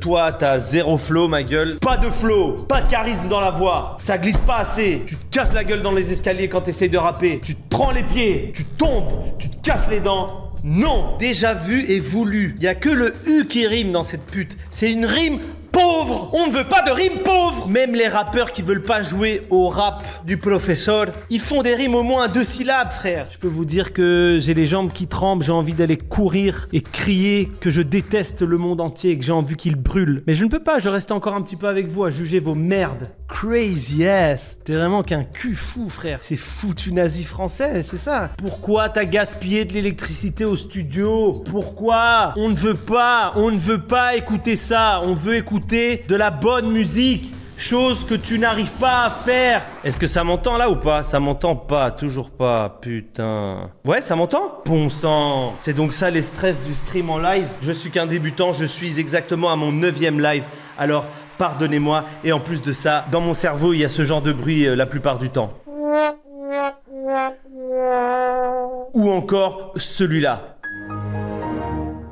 Toi, t'as zéro flow, ma gueule. Pas de flow, pas de charisme dans la voix. Ça glisse pas assez. Tu te casses la gueule dans les escaliers quand t'essayes de rapper. Tu te prends les pieds, tu tombes, tu te casses les dents. Non, déjà vu et voulu. Y a que le U qui rime dans cette pute. C'est une rime pauvre. On ne veut pas de rime pauvre. Même les rappeurs qui veulent pas jouer au rap du professeur, ils font des rimes au moins à 2 syllabes, frère. Je peux vous dire que j'ai les jambes qui tremblent, j'ai envie d'aller courir et crier que je déteste le monde entier et que j'ai envie qu'il brûle. Mais je ne peux pas, je reste encore un petit peu avec vous à juger vos merdes. Crazy ass. T'es vraiment qu'un cul fou, frère. C'est foutu nazi français, c'est ça. Pourquoi t'as gaspillé de l'électricité au studio? Pourquoi? On ne veut pas écouter ça. On veut écouter de la bonne musique. Chose que tu n'arrives pas à faire. Est-ce que ça m'entend là ou pas? Ça m'entend pas, toujours pas, putain. Ouais, ça m'entend? Bon sang. C'est donc ça les stress du stream en live. Je suis qu'un débutant, je suis exactement à mon 9e live. Alors, pardonnez-moi. Et en plus de ça, dans mon cerveau, il y a ce genre de bruit la plupart du temps. Ou encore celui-là.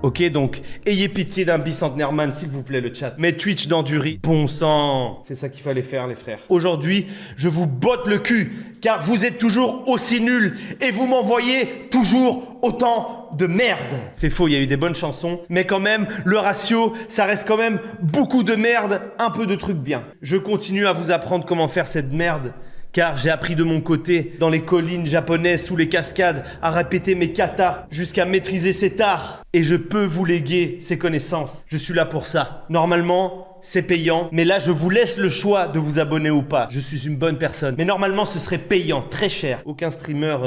Ok, donc, ayez pitié d'un bicentenaire man, s'il vous plaît, le chat. Mais Twitch d'Enduri, bon sang. C'est ça qu'il fallait faire, les frères. Aujourd'hui, je vous botte le cul, car vous êtes toujours aussi nuls et vous m'envoyez toujours autant de merde. C'est faux, il y a eu des bonnes chansons, mais quand même, le ratio, ça reste quand même beaucoup de merde, un peu de trucs bien. Je continue à vous apprendre comment faire cette merde. Car j'ai appris de mon côté, dans les collines japonaises, sous les cascades, à répéter mes katas, jusqu'à maîtriser cet art. Et je peux vous léguer ces connaissances. Je suis là pour ça. Normalement, c'est payant, mais là, je vous laisse le choix de vous abonner ou pas. Je suis une bonne personne. Mais normalement, ce serait payant, très cher. Aucun streamer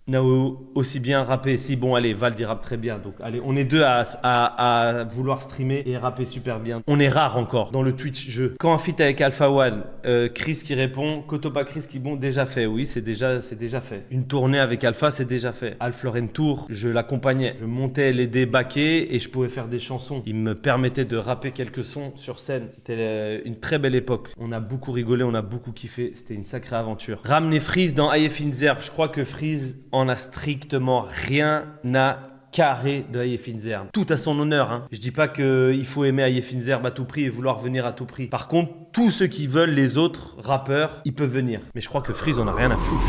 n'a aussi bien rappé. Si, bon, allez, Val dit rappe très bien. Donc, allez, on est deux à vouloir streamer et rapper super bien. On est rare encore dans le Twitch jeu. Quand un feat avec Alpha One, Chris qui répond, Kotoba Chris qui bon, déjà fait. Oui, c'est déjà fait. Une tournée avec Alpha, c'est déjà fait. Alpha Lauren Tour, je l'accompagnais. Je montais les dés baquets et je pouvais faire des chansons. Il me permettait de rapper quelques sons sur scène. C'était une très belle époque. On a beaucoup rigolé, on a beaucoup kiffé. C'était une sacrée aventure. Ramener Freeze dans IF Inzerb. Je crois que Freeze en a strictement rien à carré de Ayef Inzerb. Tout à son honneur, hein. Je dis pas qu'il faut aimer Ayef Inzerb à tout prix et vouloir venir à tout prix. Par contre, tous ceux qui veulent, les autres rappeurs, ils peuvent venir. Mais je crois que Freeze en a rien à foutre.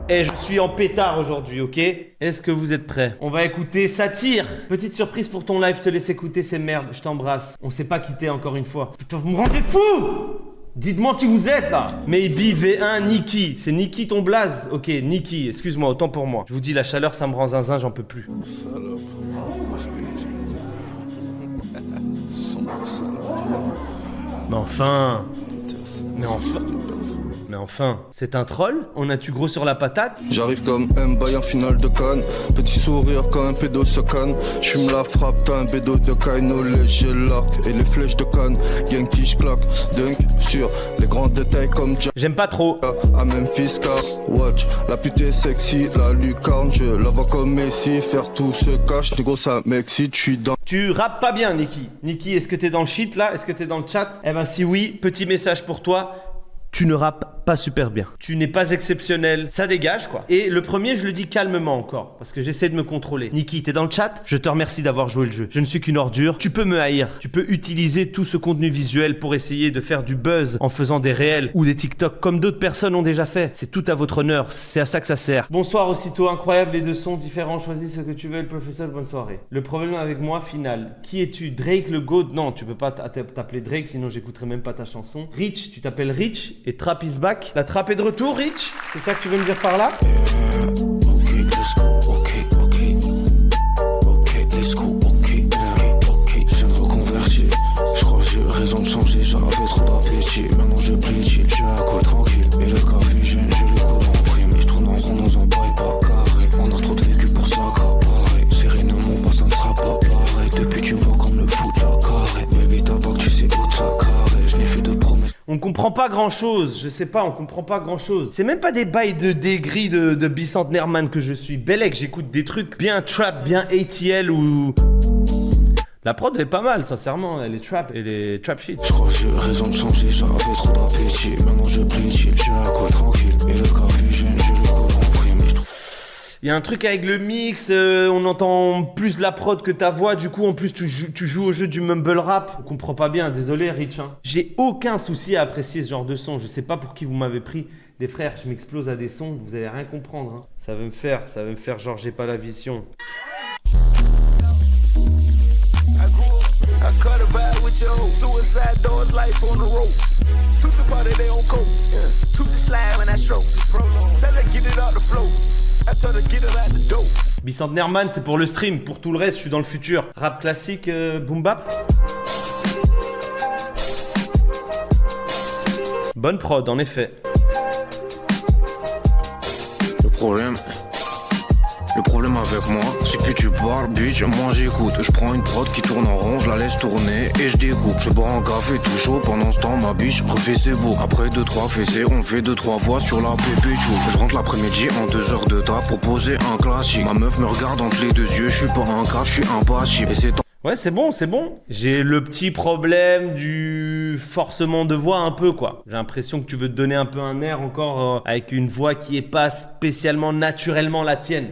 Et je suis en pétard aujourd'hui, ok? Est-ce que vous êtes prêts? On va écouter Satire. Petite surprise pour ton live, je te laisse écouter ces merdes. Je t'embrasse. On s'est pas quitté encore une fois. Putain, vous me rendez fou! Dites-moi qui vous êtes là. Maybe V1 Niki. C'est Niki ton blaze? Ok, Niki, excuse-moi, autant pour moi. Je vous dis, la chaleur, ça me rend zinzin, j'en peux plus. Salope, Mais enfin. Mais enfin, c'est un troll? On a-tu gros sur la patate? J'arrive comme Mbaye en finale de Cannes. Petit sourire quand un pédo se canne. J'fume la frappe, t'as un bédo de Kaino. Léger l'arc et les flèches de Cannes. Gang qui j'claque, dunk sur les grands détails comme Jack. J'aime pas trop. À Memphis car watch, la pute est sexy, la lucarne. Je la vois comme Messi, faire tout se cache. Négro ça m'excite, j'suis dans... Tu rappes pas bien, Niki. Niki, est-ce que t'es dans le shit là? Est-ce que t'es dans le chat? Eh ben si oui, petit message pour toi. Tu ne rappes pas super bien. Tu n'es pas exceptionnel. Ça dégage, quoi. Et le premier, je le dis calmement encore, parce que j'essaie de me contrôler. Niki, t'es dans le chat? Je te remercie d'avoir joué le jeu. Je ne suis qu'une ordure. Tu peux me haïr. Tu peux utiliser tout ce contenu visuel pour essayer de faire du buzz en faisant des réels ou des TikTok comme d'autres personnes ont déjà fait. C'est tout à votre honneur. C'est à ça que ça sert. Bonsoir, aussitôt incroyable. Les deux sons différents. Choisis ce que tu veux, le professeur. Bonne soirée. Le problème avec moi, final. Qui es-tu? Drake le GOAT? Non, tu peux pas t'appeler Drake, sinon j'écouterai même pas ta chanson. Rich, tu t'appelles Rich et Trap is back. La trappe est de retour, Rich? C'est ça que tu veux me dire par là? Ok, let's go, ok, let's go, ok, je viens de reconvertir. Je crois que j'ai raison de changer, j'avais trop d'appétit. Maintenant je plie chill, je suis là quoi tranquille. Et le café, j'ai le coup en prime. Et je tourne en rond dans un bail pas carré. On a trop de vécu pour s'accaparer. Sérénement, pas ça ne sera pas pareil. Depuis tu me vois comme le foot la carré. Baby tabac, tu sais où ça carré. Je n'ai fait de promesses. On comprend pas grand chose, je sais pas, on comprend pas grand chose. C'est même pas des bails de dégris de bicentenaire man que je suis. Bellec, j'écoute des trucs bien trap, bien ATL ou... La prod est pas mal, sincèrement, elle est trap shit. Je crois que j'ai raison de changer, j'avais trop d'appétit. Maintenant je plie chill, je suis là quoi tranquille. Et le café, j'ai le coup en prime. Il y a un truc avec le mix, on entend plus la prod que ta voix, du coup en plus tu joues au jeu du mumble rap. On comprend pas bien, désolé Rich. Hein. J'ai aucun souci à apprécier ce genre de son, je sais pas pour qui vous m'avez pris. Des frères, je m'explose à des sons, vous allez rien comprendre. Hein. Ça va me faire genre j'ai pas la vision. I cut a vibe with your suicide doors, life on the ropes. Two supported they on coke. Two to slide when I stroke. Tell her get it out the flow. I told her get it out the dope. Bicentenaire Man, c'est pour le stream. Pour tout le reste, je suis dans le futur. Rap classique, boom bap. Bonne prod, en effet. Le problème avec moi, c'est que tu parles, bitch, moi j'écoute. Je prends une prod qui tourne en rond, je la laisse tourner et je découpe. Je bois un café tout chaud, pendant ce temps ma biche refait ses beaux. Après 2-3 fessées, on fait 2-3 voix sur la pépé chou. Je rentre l'après-midi en 2 heures de taf pour poser un classique. Ma meuf me regarde entre les deux yeux, je suis pas un cas, je suis impassible. Et c'est Ouais, c'est bon. J'ai le petit problème du forcement de voix un peu, quoi. J'ai l'impression que tu veux te donner un peu un air encore avec une voix qui est pas spécialement naturellement la tienne.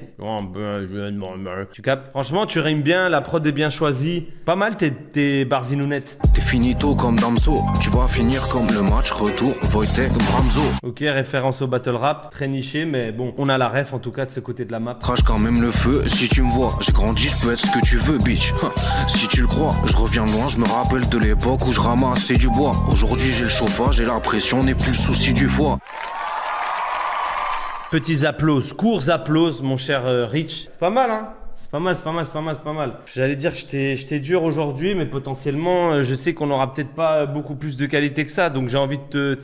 Tu captes? Franchement, tu rimes bien, la prod est bien choisie. Pas mal tes barzinounettes. T'es finito comme Damso, tu vas finir comme le match retour Wojtek Bramzo. Ok, référence au battle rap, très niché, mais bon, on a la ref en tout cas de ce côté de la map. Crache quand même le feu, si tu me vois, j'ai grandi, je peux être ce que tu veux, bitch. Si tu le crois, je reviens loin, je me rappelle de l'époque où je ramassais du bois. Aujourd'hui j'ai le chauffage et la pression n'est plus le souci du foie. Petits applauses, courts applauses, mon cher Rich. C'est pas mal, hein? C'est pas mal. J'allais dire que j'étais dur aujourd'hui, mais potentiellement, je sais qu'on n'aura peut-être pas beaucoup plus de qualité que ça. Donc j'ai envie de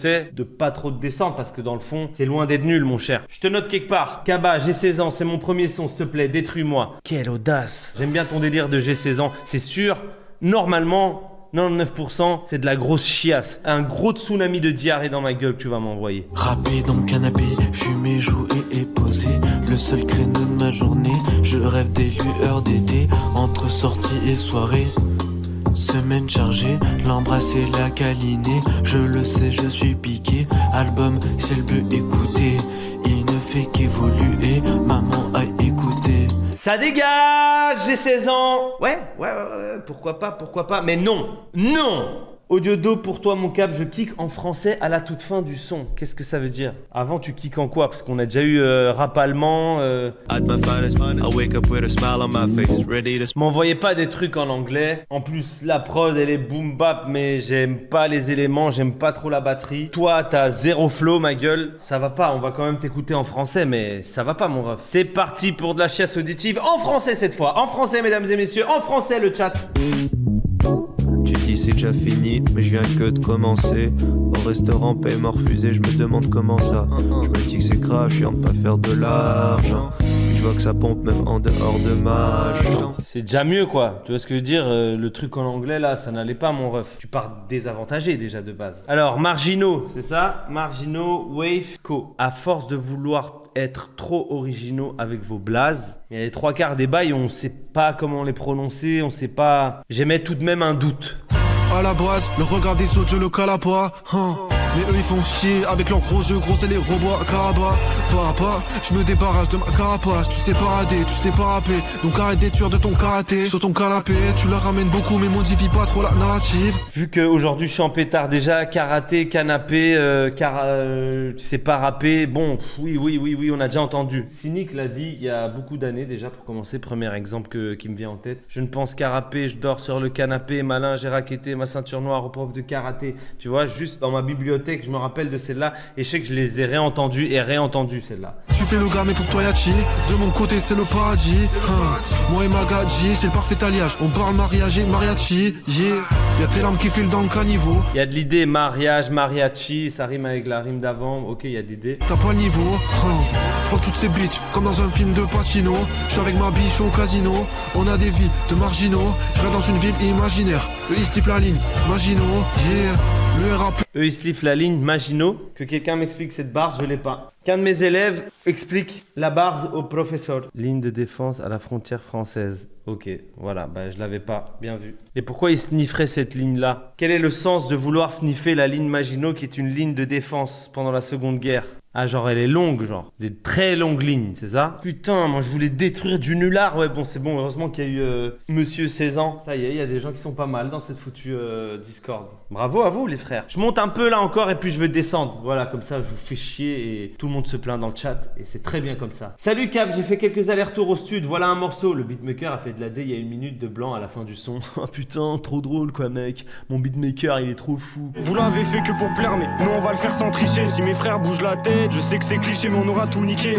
pas trop te descendre parce que dans le fond, c'est loin d'être nul, mon cher. Je te note quelque part. Kaba, j'ai 16 ans, c'est mon premier son, s'il te plaît, détruis-moi. Quelle audace. J'aime bien ton délire de j'ai 16 ans. C'est sûr, normalement... 99%, c'est de la grosse chiasse. Un gros tsunami de diarrhée dans ma gueule que tu vas m'envoyer. Râpé dans le canapé, fumé, joué et posé. Le seul créneau de ma journée, je rêve des lueurs d'été. Entre sortie et soirée, semaine chargée, l'embrasser, la câliner. Je le sais, je suis piqué. Album, ciel bleu, écoutez. Il ne fait qu'évoluer, maman a écouté. Ça dégage, j'ai 16 ans. Ouais, pourquoi pas. Mais non. Audiodo, pour toi, mon cap, je kick en français à la toute fin du son. Qu'est-ce que ça veut dire? Avant, tu kicks en quoi? Parce qu'on a déjà eu rap allemand. M'envoyez pas des trucs en anglais. En plus, la prod, elle est boom bap, mais j'aime pas les éléments, j'aime pas trop la batterie. Toi, t'as zéro flow, ma gueule. Ça va pas, on va quand même t'écouter en français, mais ça va pas, mon ref. C'est parti pour de la chiasse auditive en français cette fois. En français, mesdames et messieurs, en français, le chat. Tu dis c'est déjà fini, mais je viens que de commencer. Au restaurant, paiement refusé, je me demande comment ça. Je me dis que c'est grave, je viens de pas faire de l'argent. Puis je vois que ça pompe même en dehors de ma chambre. C'est déjà mieux, quoi. Tu vois ce que je veux dire? Le truc en anglais, là, ça n'allait pas, mon ref. Tu pars désavantagé, déjà, de base. Alors, Marginaux, c'est ça? Marginaux, Wave Co. À force de vouloir être trop originaux avec vos blazes, il y a les 3/4 des bails, on sait pas comment les prononcer, on sait pas... J'émets tout de même un doute. À la base, le regard des autres, je le cale à pas. Mais eux ils font chier avec leurs gros jeux, gros c'est les robots caraba. Papa, je me débarrasse de ma carapace. Tu sais pas rader, tu sais pas rapper. Donc arrête d'être sûr de ton karaté. Sur ton canapé, tu leur ramènes beaucoup mais modifie pas trop la narrative. Vu qu'aujourd'hui je suis en pétard déjà, karaté, canapé, tu sais pas rapper. Bon, oui, on a déjà entendu. Cynic l'a dit il y a beaucoup d'années déjà pour commencer. Premier exemple qui me vient en tête. Je ne pense qu'à rapper, je dors sur le canapé. Malin, j'ai raquetté ma ceinture noire au prof de karaté. Tu vois, juste dans ma bibliothèque, je me rappelle de celle-là et je sais que je les ai réentendues celle-là. Tu fais le gars mais pour toi y'a chill. De mon côté c'est le paradis. Moi et Magadji, c'est le parfait alliage. On parle mariage et mariachi. Y'a tes larmes qui filent dans le caniveau. Il y a de l'idée, mariage, mariachi, ça rime avec la rime d'avant. Ok, il y a de l'idée. T'as pas le niveau. Fuck toutes ces bitches comme dans un film de Pacino. Je suis avec ma biche au casino. On a des vies de marginaux. Je reste dans une ville imaginaire. Eux ils stiffent la ligne. Maginot. Le rap. Eux ils sliffent la ligne Maginot. Que quelqu'un m'explique cette barre, je l'ai pas. Qu'un de mes élèves explique la base au professeur. Ligne de défense à la frontière française. Ok, voilà, bah je l'avais pas, bien vu. Et pourquoi il snifferait cette ligne-là? Quel est le sens de vouloir sniffer la ligne Maginot qui est une ligne de défense pendant la Seconde Guerre? Ah, genre elle est longue, genre. Des très longues lignes, c'est ça? Putain, moi je voulais détruire du nullard. Ouais, bon, c'est bon, heureusement qu'il y a eu Monsieur 16 ans. Ça y est, il y a des gens qui sont pas mal dans cette foutue Discord. Bravo à vous, les frères. Je monte un peu là encore et puis je vais descendre. Voilà, comme ça, je vous fais chier et tout le monde se plaint dans le chat. Et c'est très bien comme ça. Salut Cap, j'ai fait quelques allers-retours au stud. Voilà un morceau. Le beatmaker a fait de la D il y a 1 minute de blanc à la fin du son. Oh putain, trop drôle quoi, mec. Mon beatmaker, il est trop fou. Vous l'avez fait que pour plaire, mais nous on va le faire sans tricher. Si mes frères bougent la tête, je sais que c'est cliché, mais on aura tout niqué.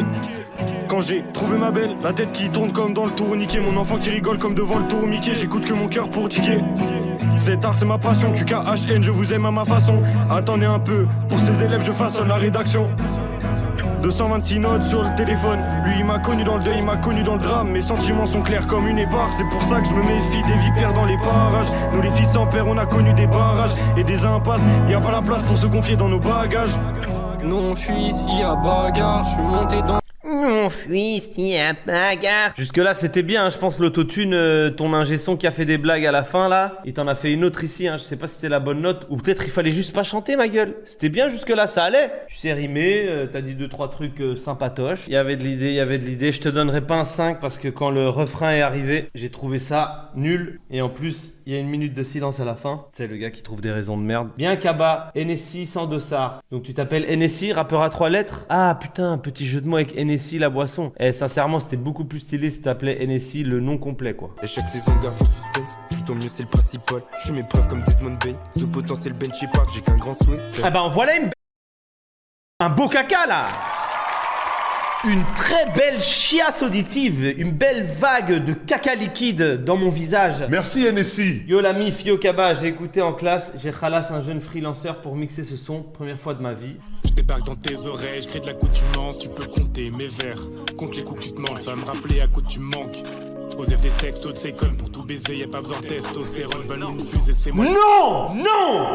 Quand j'ai trouvé ma belle, la tête qui tourne comme dans le tourniquet. Mon enfant qui rigole comme devant le tour Mickey. J'écoute que mon cœur pour diguer. Cet art c'est ma passion, QKHN, je vous aime à ma façon. Attendez un peu, pour ces élèves je façonne la rédaction. 226 notes sur le téléphone. Lui il m'a connu dans le deuil, il m'a connu dans le drame. Mes sentiments sont clairs comme une épare. C'est pour ça que je me méfie des vipères dans les parages. Nous les filles sans père on a connu des barrages et des impasses. Y a pas la place pour se confier dans nos bagages. Nous on fuit ici à bagarre. Je suis monté dans... On fuit ici à bagarre. Jusque-là, c'était bien, hein, je pense, l'autotune, ton ingé son qui a fait des blagues à la fin, là. Il t'en a fait une autre ici, hein, je sais pas si c'était la bonne note. Ou peut-être il fallait juste pas chanter, ma gueule. C'était bien jusque-là, ça allait. Tu sais rimer, t'as dit 2-3 trucs sympatoches. Il y avait de l'idée. Je te donnerai pas un 5 parce que quand le refrain est arrivé, j'ai trouvé ça nul. Et en plus, il y a 1 minute de silence à la fin. C'est le gars qui trouve des raisons de merde. Bien Kaba, NSI sans dossard. Donc tu t'appelles NSI, rappeur à 3 lettres. Ah putain, petit jeu de mots avec NSI la boisson. Eh sincèrement, c'était beaucoup plus stylé si t'appelais NSI le nom complet quoi. Et chaque saison garde ton suspense. Je ton mieux c'est le principal. Je fais mes preuves comme Desmond Bain. Ce potentiel bench et park, j'ai qu'un grand souhait. Ah bah voilà un beau caca là. Une très belle chiasse auditive, une belle vague de caca liquide dans mon visage. Merci NSI. Yo la mif, yo Kaba, j'ai écouté en classe, j'ai khalass un jeune freelanceur pour mixer ce son, première fois de ma vie. Je débarque dans tes oreilles, je crée de l'accoutumance. Tu peux compter mes vers, compte les coups que tu te manges. Ça va me rappeler à quoi tu manques. Osef des textos de ces connes pour tout baiser, y'a pas besoin de testostérone, veulent une fusée, c'est moi. Non, non.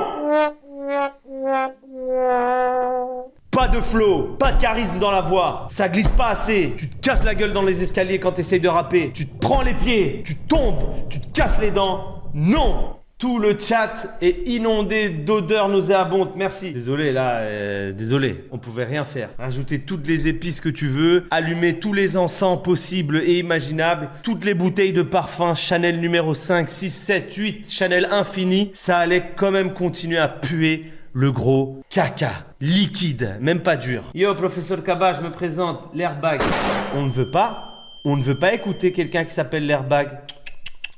Pas de flow, pas de charisme dans la voix, ça glisse pas assez. Tu te casses la gueule dans les escaliers quand t'essayes de rapper. Tu te prends les pieds, tu tombes, tu te casses les dents. Non. Tout le chat est inondé d'odeurs nauséabondes. Merci. Désolé là, désolé. On pouvait rien faire. Rajouter toutes les épices que tu veux, allumer tous les encens possibles et imaginables, toutes les bouteilles de parfum Chanel numéro 5, 6, 7, 8, Chanel infini, ça allait quand même continuer à puer le gros caca liquide, même pas dur. Yo, professeur Kaba, je me présente, l'airbag. On ne veut pas écouter quelqu'un qui s'appelle l'airbag.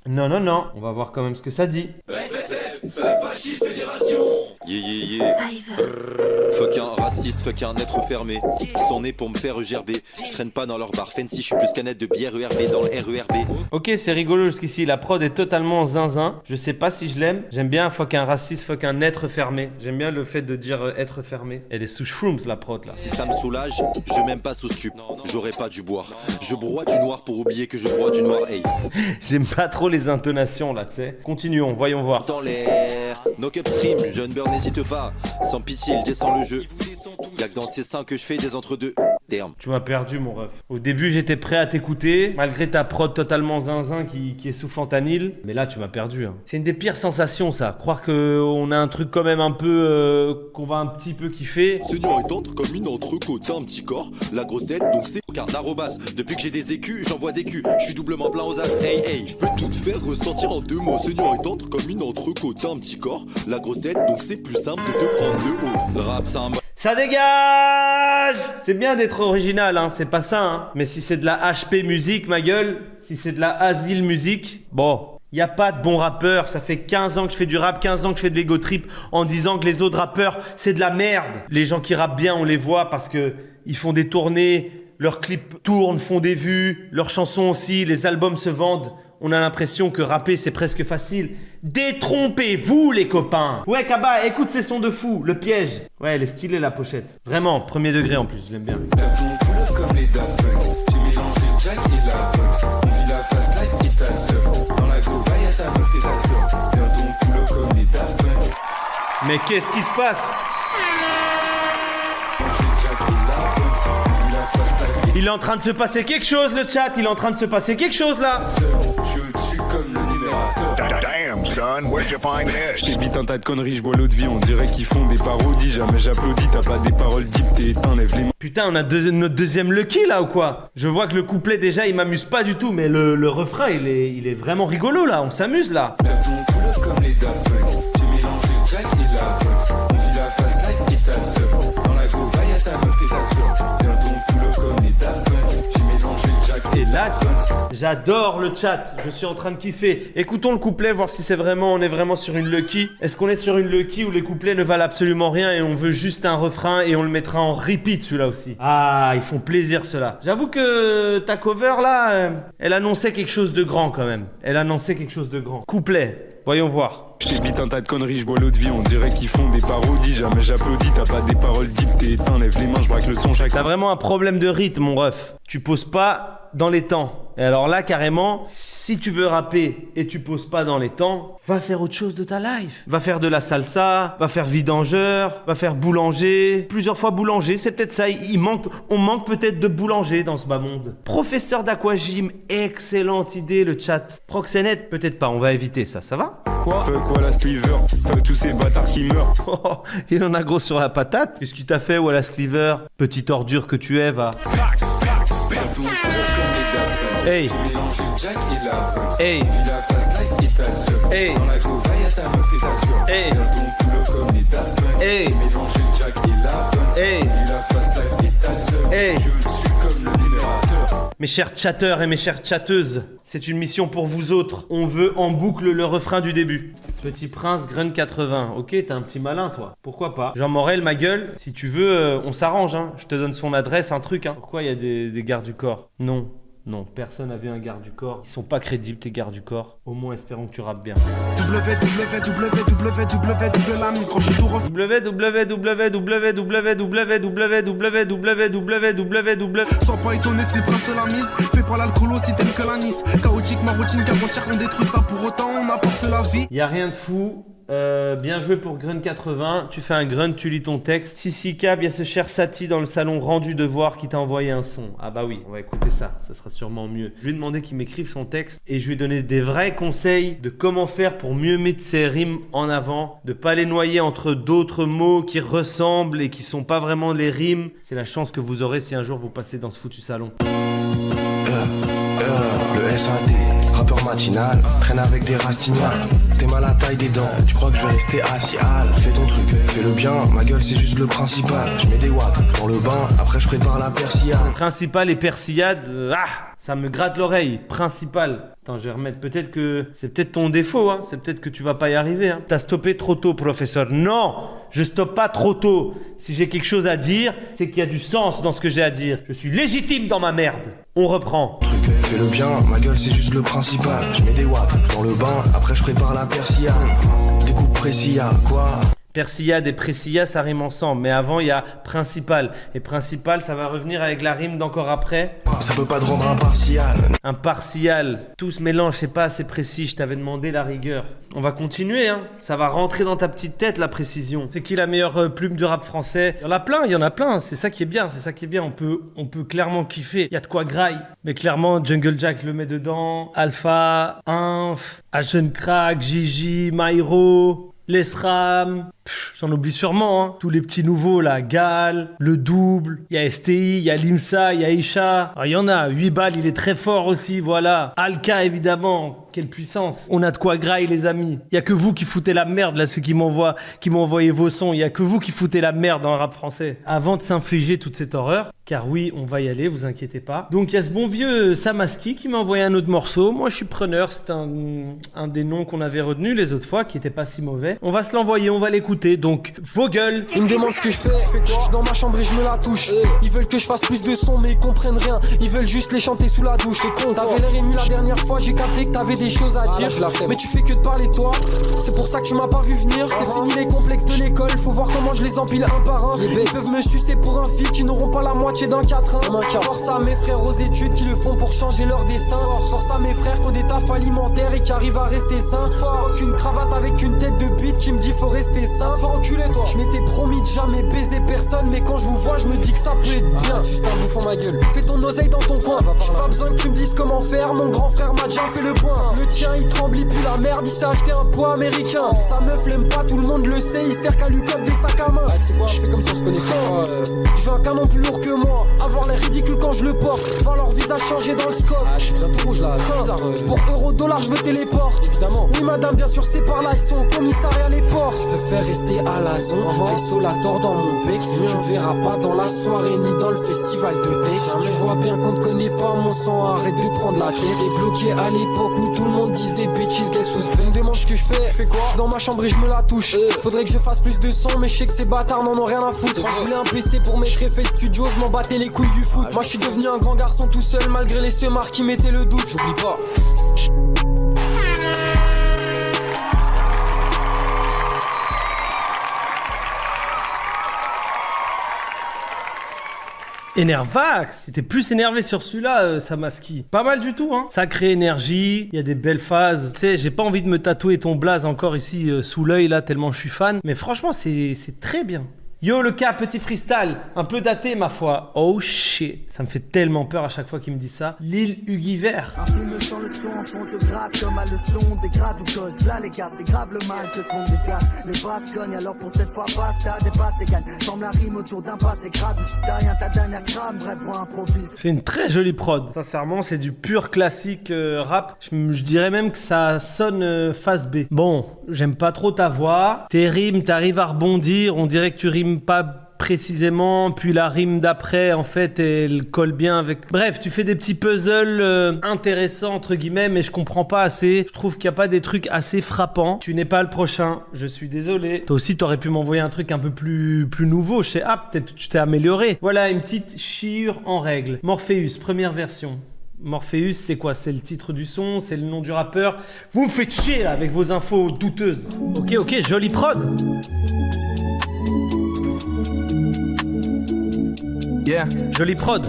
Non, non, non, on va voir quand même ce que ça dit. Fasciste fédération. Yeah. Fuck un raciste, fuck un être fermé. Sont nés pour me faire gerber. Je traîne pas dans leur bar fancy, je suis plus canette de bière ERB dans le RERB. Ok, c'est rigolo jusqu'ici, la prod est totalement zinzin. Je sais pas si je l'aime. J'aime bien fuck un raciste, fuck un être fermé. J'aime bien le fait de dire être fermé. Elle est sous shrooms la prod là. Si ça me soulage, je m'aime pas sous stup. J'aurais pas dû boire. Je broie du noir pour oublier que je broie du noir. Hey. J'aime pas trop les intonations là, tu sais. Continuons, voyons voir. Dans l'air, knock upstream, jeune beurre n'hésite pas. Sans pitié, il descend le jeu. Y'a que dans ces seins que je fais des entre-deux termes. Tu m'as perdu mon ref. Au début j'étais prêt à t'écouter, malgré ta prod totalement zinzin qui est sous fentanyl. Mais là tu m'as perdu hein. C'est une des pires sensations ça. Croire qu'on a un truc quand même un peu qu'on va un petit peu kiffer. Seigneur est entre comme une entrecôte, un petit corps. La grosse tête donc c'est qu'un arrobas. Depuis que j'ai des écus, j'envoie des culs. Je suis doublement plein aux as. Hey, je peux tout te faire ressentir en 2 mots. Seigneur est entre comme une entrecôte, un petit corps. La grosse tête donc c'est plus simple de te prendre de haut. Le rap c'est un... Ça dégage! C'est bien d'être original, hein, c'est pas ça, hein. Mais si c'est de la HP musique, ma gueule, si c'est de la Asile musique, bon, y a pas de bons rappeurs. Ça fait 15 ans que je fais du rap, 15 ans que je fais de l'ego trip en disant que les autres rappeurs, c'est de la merde. Les gens qui rappent bien, on les voit parce que ils font des tournées, leurs clips tournent, font des vues, leurs chansons aussi, les albums se vendent. On a l'impression que rapper c'est presque facile. Détrompez-vous les copains. Ouais Kaba, écoute ces sons de fou, le piège. Ouais, elle est stylée la pochette. Vraiment, premier degré en plus, je l'aime bien. Comme les Daft Punk, j'ai mélangé Jack et la Fox. On vit la fast life et ta sœur. Dans la go, va y'a ta meuf et ta sœur. Viens donc boulot comme les Daft Punk. Mais qu'est-ce qui se passe? J'ai Jack et la Fox. Il est en train de se passer quelque chose, le chat. Il est en train de se passer quelque chose, là. Je suis au-dessus comme le numérateur. Damn, son, where'd you find Je this? t'ébite un tas de conneries, je bois l'eau de vie. On dirait qu'ils font des parodies. Jamais j'applaudis, t'as pas des paroles deep, t'es éteint, lève les mains. Putain, on a notre deuxième Lucky, là, ou quoi? Je vois que le couplet, déjà, il m'amuse pas du tout. Mais le refrain, il est vraiment rigolo, là. On s'amuse, là. Perds ton couleur comme les Daft Punk. J'ai mélangé Jack et la box. On vit la fast life et ta sœur. Dans la go, va y'a ta meuf et ta sœur. Perds ton couleur comme les Daft Punk. J'ai mélangé Jack Et là, j'adore le chat. Je suis en train de kiffer. Écoutons le couplet, voir si on est vraiment sur une Lucky. Est-ce qu'on est sur une Lucky où les couplets ne valent absolument rien et on veut juste un refrain et on le mettra en repeat, celui-là aussi. Ah, ils font plaisir, ceux-là. J'avoue que ta cover, là, elle annonçait quelque chose de grand, quand même. Elle annonçait quelque chose de grand. Couplet. Voyons voir. Je t'ébite un tas de conneries, je bois l'eau de vie. On dirait qu'ils font des parodies. Jamais j'applaudis, t'as pas des paroles deep, t'es éteint, lève les mains, je braque le son chaque. T'as vraiment un problème de rythme, mon ref. Tu poses pas dans les temps. Et alors là, carrément, si tu veux rapper et tu poses pas dans les temps, va faire autre chose de ta life. Va faire de la salsa, va faire vidangeur, va faire boulanger. Plusieurs fois boulanger, c'est peut-être ça. On manque peut-être de boulanger dans ce bas monde. Professeur d'aquagym, excellente idée, le chat. Proxénète, peut-être pas, on va éviter ça, ça va? Quoi? Fuck Wallace Cleaver, fuck tous ces bâtards qui meurent. Oh, il en a gros sur la patate. Qu'est-ce qu'il t'a fait, Wallace Cleaver? Petite ordure que tu es, va. Perds ton couleur comme les Daft Punk. Hey. J'ai mélangé Jack et la box. Hey. On vit la fast life et ta sœur. Hey. Dans la go, va y'a ta meuf et ta sœur. Hey. Perds ton couleur comme les Daft Punk. Hey. J'ai mélangé Jack et la box. Hey. On vit la fast life et ta sœur. Hey. Je suis au-dessus comme le numérateur. Mes chers chatteurs et mes chères chatteuses, c'est une mission pour vous autres. On veut en boucle le refrain du début. Petit Prince, Grun 80. Ok, t'es un petit malin, toi. Pourquoi pas? Jean Morel, ma gueule, si tu veux, on s'arrange, hein. Je te donne son adresse, un truc, hein. Pourquoi il y a des gardes du corps? Non. Non, personne n'a vu un garde du corps. Ils sont pas crédibles, tes gardes du corps. Au moins, espérons que tu rappes bien. la mise, gros, je suis tout refait. Sois pas étonné, c'est le prince de la mise. Fais pas l'alcoolo si t'aimes que la Nice. Chaotique, ma routine, qu'avant-hier on détruit ça. Pour autant, on apporte la vie. Y a rien de fou. Bien joué pour Grun 80. Tu fais un grunt, tu lis ton texte. Si Cab, il y a ce cher Sati dans le salon rendu devoir qui t'a envoyé un son. Ah bah oui, on va écouter ça, ça sera sûrement mieux. Je lui ai demandé qu'il m'écrive son texte et je lui ai donné des vrais conseils de comment faire pour mieux mettre ses rimes en avant, de pas les noyer entre d'autres mots qui ressemblent et qui sont pas vraiment les rimes. C'est la chance que vous aurez si un jour vous passez dans ce foutu salon. Le SAD, rappeur matinal, traîne avec des rastignacs. T'es mal à taille des dents, tu crois que je vais rester assis hal. Fais ton truc, fais le bien, ma gueule c'est juste le principal. Je mets des wacks dans le bain, après je prépare la persillade. Principal et persillade, ça me gratte l'oreille. Principal. Attends, je vais remettre. Peut-être que c'est peut-être ton défaut, hein. C'est peut-être que tu vas pas y arriver, hein. T'as stoppé trop tôt, professeur. Non, je stoppe pas trop tôt. Si j'ai quelque chose à dire, c'est qu'il y a du sens dans ce que j'ai à dire. Je suis légitime dans ma merde. On reprend. Fais le bien, ma gueule c'est juste le principal. Je mets des wacks dans le bain, après je prépare la persillade. Découpe Précia, quoi? Persillade et Précia, ça rime ensemble. Mais avant, il y a principal. Et principal, ça va revenir avec la rime d'encore après. Ça peut pas te rendre impartial. Impartial. Tout se mélange, c'est pas assez précis. Je t'avais demandé la rigueur. On va continuer, hein. Ça va rentrer dans ta petite tête, la précision. C'est qui la meilleure plume du rap français? Il y en a plein. C'est ça qui est bien, On peut clairement kiffer. Il y a de quoi graille. Mais clairement, Jungle Jack le met dedans. Alpha, Inf, Agent Crack, Gigi, Myro... Lesram, j'en oublie sûrement, hein. Tous les petits nouveaux là, Gal, le double, il y a STI, il y a Limsa, il y a Isha. Il y en a, 8 balles, il est très fort aussi, voilà. Alka évidemment, quelle puissance. On a de quoi grailler les amis. Il y a que vous qui foutez la merde là, ceux qui m'ont envoyé vos sons. Il y a que vous qui foutez la merde dans le rap français. Avant de s'infliger toute cette horreur, car oui, on va y aller, vous inquiétez pas. Donc il y a ce bon vieux Samaski qui m'a envoyé un autre morceau. Moi je suis preneur, c'est un des noms qu'on avait retenu les autres fois, qui était pas si mauvais. On va se l'envoyer, on va l'écouter, donc vos gueules. Ils me demandent ce que je fais, je suis dans ma chambre et je me la touche. Ils veulent que je fasse plus de sons mais ils comprennent rien. Ils veulent juste les chanter sous la douche. T'avais l'air ému la dernière fois, j'ai capté que t'avais des choses à dire. Mais tu fais que de parler toi, c'est pour ça que tu m'as pas vu venir. C'est fini les complexes de l'école, faut voir comment je les empile un par un. Ils peuvent me sucer pour un fil qui n'auront pas la moitié d'un 4-1. Force à mes frères aux études qui le font pour changer leur destin. Force à mes frères qui ont des tafs alimentaires et qui arrivent à rester sains. Fuck une cravate avec une tête de bite qui me dit faut rester sain. simple, va enculer toi. Je m'étais promis de jamais baiser personne, mais quand je vous vois, je me dis que ça peut être bien. Juste un bouffon ma gueule. Fais ton oseille dans ton coin. J'ai pas besoin que tu me dises comment faire. Mon grand frère m'a déjà fait le point. Le tien il tremble, il pue la merde, il s'est acheté un poids américain. Sa meuf l'aime pas, tout le monde le sait, il sert qu'à lui cote des sacs à main. C'est quoi, fais comme si on se connaissait. Je veux un canon plus lourd que moi, avoir l'air ridicule quand je le porte. Voir leur visage changer dans le scope. Ah, tu deviens tout rouge là, c'est bizarre. Pour euro-dollar, je me téléporte. Évidemment. Oui, madame, bien sûr, c'est par là, ils sont au commissariat les portes. Je préfère rester à la zone, isolator dans mon bec. Tu me verras pas dans la soirée ni dans le festival de tech. Tu vois bien qu'on ne connaît pas mon sang, arrête de prendre la tête. Et bloqué à l'époque où tout le monde disait bitches, guess who's back. Me demande ce que je fais quoi? Dans ma chambre et je me la touche. Faudrait que je fasse plus de son, mais je sais que ces bâtards n'en ont rien à foutre. Je voulais un PC pour mettre effet studio, je m'en battais les couilles du foot. Moi je suis devenu un grand garçon tout seul, malgré les semards qui mettaient le doute. J'oublie pas. Énervax, t'étais plus énervé sur celui-là, Samaski. Pas mal du tout, hein. Sacrée énergie, il y a des belles phases. Tu sais, j'ai pas envie de me tatouer ton blaze encore ici sous l'œil là, tellement je suis fan. Mais franchement, c'est très bien. Yo le cas, petit freestyle, un peu daté ma foi. Oh shit, ça me fait tellement peur à chaque fois qu'il me dit ça. Lil Huggy Vert. Un film sans le son, en fond se gratte comme à leçon, dégrade ou cause. Là les gars, c'est grave le mal que ce monde dégage. Les basses cognent, alors pour cette fois basta, dépasse et gagne. Forme la rime autour d'un passé grave. Si t'as rien, ta dernière crame, bref, on improvise. C'est une très jolie prod. Sincèrement, c'est du pur classique rap. Je dirais même que ça sonne face B. Bon, j'aime pas trop ta voix. Tes rimes, t'arrives à rebondir, on dirait que tu rimes pas précisément, puis la rime d'après en fait elle colle bien avec... Bref, tu fais des petits puzzles intéressants entre guillemets, mais je comprends pas assez. Je trouve qu'il y a pas des trucs assez frappants. Tu n'es pas le prochain, je suis désolé. Toi aussi t'aurais pu m'envoyer un truc un peu plus nouveau. Je sais, peut-être que tu t'es amélioré. Voilà une petite chiure en règle. Morpheus, première version. Morpheus, c'est quoi? C'est le titre du son, c'est le nom du rappeur. Vous me faites chier là, avec vos infos douteuses. Ok, jolie prod. Yeah. Jolie prod.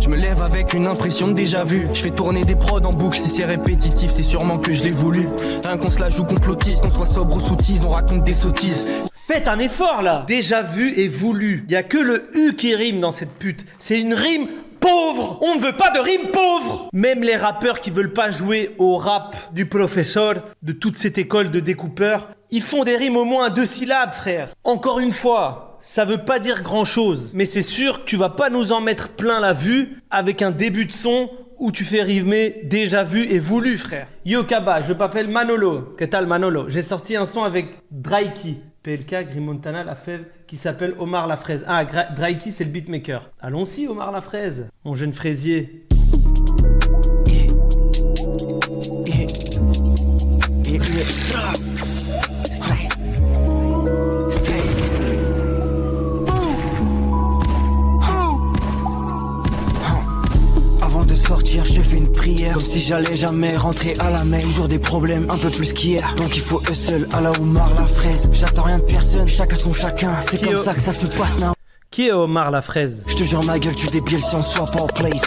Je me lève avec une impression de déjà vu. Je fais tourner des prods en boucle, si c'est répétitif, c'est sûrement que je l'ai voulu. Rien qu'on se la joue complotiste, qu'on soit sobre ou soutise, on raconte des sottises. Faites un effort là. Déjà vu et voulu. Y a que le U qui rime dans cette pute. C'est une rime pauvre. On ne veut pas de rime pauvre. Même les rappeurs qui veulent pas jouer au rap du professeur, de toute cette école de découpeurs, ils font des rimes au moins à 2 syllabes, frère. Encore une fois, ça veut pas dire grand chose, mais c'est sûr que tu vas pas nous en mettre plein la vue avec un début de son où tu fais rimer déjà vu et voulu, frère. Yo Kaba, je m'appelle Manolo. Que tal Manolo? J'ai sorti un son avec Draiki, PLK, Grimontana, La Fève, qui s'appelle Omar la Fraise. Ah, Draiki, c'est le beatmaker. Allons-y, Omar la Fraise, mon jeune fraisier. Sortir, je fais une prière comme si j'allais jamais rentrer à la main. Toujours des problèmes, un peu plus qu'hier. Donc il faut hustle à la Omar la Fraise. J'attends rien de personne, chacun son chacun. C'est qui comme ça que ça se passe now. Qui est Omar la Fraise? Je te jure ma gueule, tu débiles si on soit pas en place.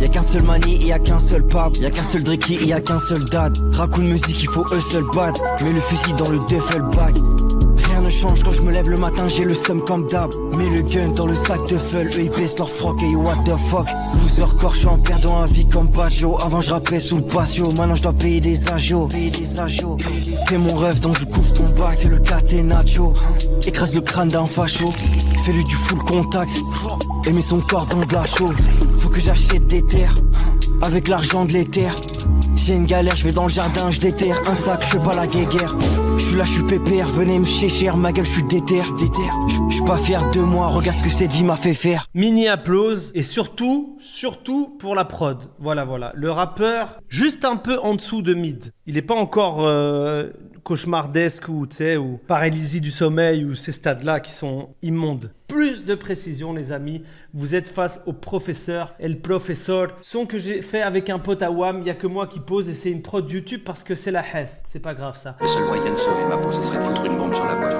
Y'a qu'un seul mani, y'a qu'un seul pub. Y'a qu'un seul Dricky, y'a qu'un seul dad. Raccoon musique, il faut hustle bad. Mets le fusil dans le duffel bag. Rien ne change quand je me lève le matin, j'ai le seum comme d'hab. Mets le gun dans le sac de feuille, eux ils baissent leur froc et what the fuck. Loser corps, je suis en perdant à vie comme Baggio. Avant je rappais sous le patio, maintenant je dois payer des agios. Fais mon rêve donc je couvre ton bac, c'est le catenaccio. Écrase le crâne d'un facho, fais-lui du full contact. Et mets son corps dans de la chaux. Faut que j'achète des terres, avec l'argent de l'éther. J'ai une galère, je vais dans le jardin, je déterre. Un sac, je fais pas la guéguerre. Je suis là, je suis pépère, venez me chécher, ma gueule, je suis déter. Je suis pas fier de moi, regarde ce que cette vie m'a fait faire. Mini applause et surtout pour la prod. Voilà. Le rappeur, juste un peu en dessous de mid. Il est pas encore cauchemardesque ou paralysie du sommeil ou ces stades-là qui sont immondes. Plus de précision, les amis. Vous êtes face au professeur, El Professeur. Son que j'ai fait avec un pote à WAM, il n'y a que moi qui pose et c'est une prod YouTube parce que c'est la Hesse. C'est pas grave ça. Le seul moyen de sauver ma peau, ce serait de foutre une bombe sur la boîte.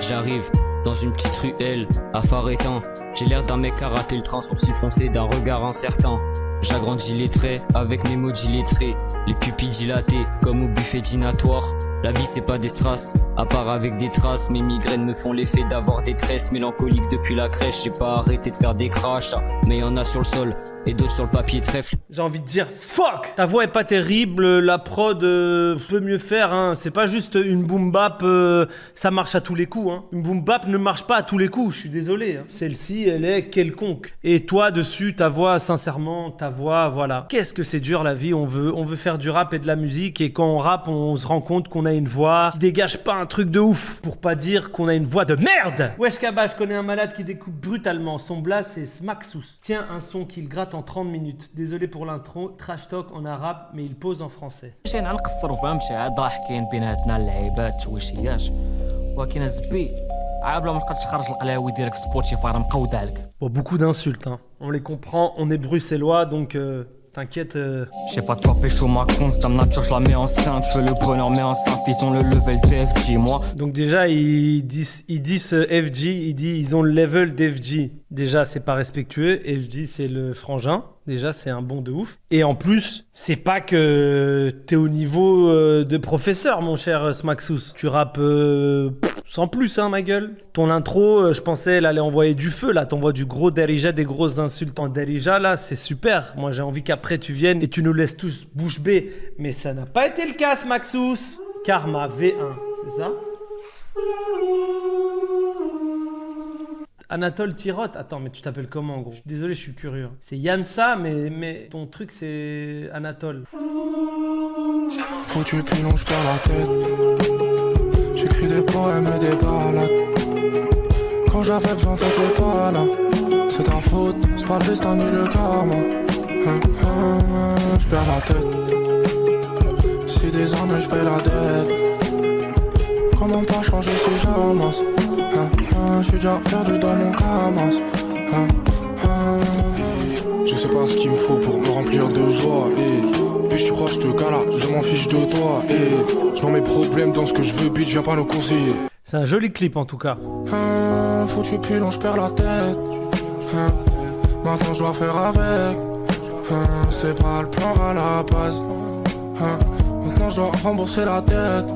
J'arrive dans une petite ruelle, à phare éteint. J'ai l'air d'un mec à rater le train, sourcil froncé d'un regard incertain. J'agrandis les traits avec mes mots dilettrés, les pupilles dilatées comme au buffet dînatoire. La vie c'est pas des strass, à part avec des traces. Mes migraines me font l'effet d'avoir des tresses mélancoliques depuis la crèche. J'ai pas arrêté de faire des crashs, mais y'en a sur le sol et d'autres sur le papier trèfle. J'ai envie de dire fuck. Ta voix est pas terrible, la prod peut mieux faire, hein. C'est pas juste une boom bap, ça marche à tous les coups, hein. Une boom bap ne marche pas à tous les coups, je suis désolé, hein. Celle-ci, elle est quelconque. Et toi dessus, ta voix, sincèrement, ta voix, voilà. Qu'est-ce que c'est dur la vie, on veut faire du rap et de la musique, et quand on rappe, on se rend compte qu'on a une voix qui dégage pas un truc de ouf, pour pas dire qu'on a une voix de merde. Wesh Kaba, je connais un malade qui découpe brutalement, son blast c'est Smaxous. Tiens, un son qu'il gratte en 30 minutes. Désolé pour l'intro, trash talk en arabe, mais il pose en français. مشينا نقصروا فهمتي عاد ضاحكين بيناتنا اللعيبات تويشياش ولكن الزبي عاد ما بقاش تخرج القلاوي ديالك في سبوتيفاي راه مقود عليك. Bon, beaucoup d'insultes, hein. On les comprend, on est bruxellois, donc t'inquiète. Je sais pas toi pécho ma conce, ta nature je la mets enceinte, je veux le bonheur mais enceinte, ils ont le level d'FG moi. Donc déjà ils disent FG, ils ont le level d'FG. Déjà c'est pas respectueux, FG c'est le frangin, déjà c'est un bon de ouf. Et en plus, c'est pas que t'es au niveau de professeur mon cher Smaxous. Tu rappes sans plus hein ma gueule. Ton intro, je pensais elle allait envoyer du feu là, t'envoies du gros derija, des grosses insultes en derija là, c'est super. Moi j'ai envie qu'après tu viennes et tu nous laisses tous bouche bée. Mais ça n'a pas été le cas Smaxous. Karma V1, c'est ça? Anatole Tirotte. Attends, mais tu t'appelles comment, gros? Désolé, je suis curieux. C'est Yansa, mais ton truc, c'est Anatole. Foutu pilon, je perds la tête. J'écris des poèmes et des balades. Quand j'avais besoin, t'étais pas là. C'est ta faute, c'est pas le destin ni le karma. Je perds la tête. Si des années, je paie la dette. Comment pas changer si j'amasse? Je suis déjà perdu dans mon camas. Je sais pas ce qu'il me faut pour me remplir de joie. Et puis tu crois que je te cala, je m'en fiche de toi. Et je mets mes problèmes dans ce que je veux, bitch, viens pas nous conseiller. C'est un joli clip en tout cas. Foutu pilon, je perds la tête. Maintenant je dois faire avec. C'était pas le plan à la base. Maintenant je dois rembourser la dette.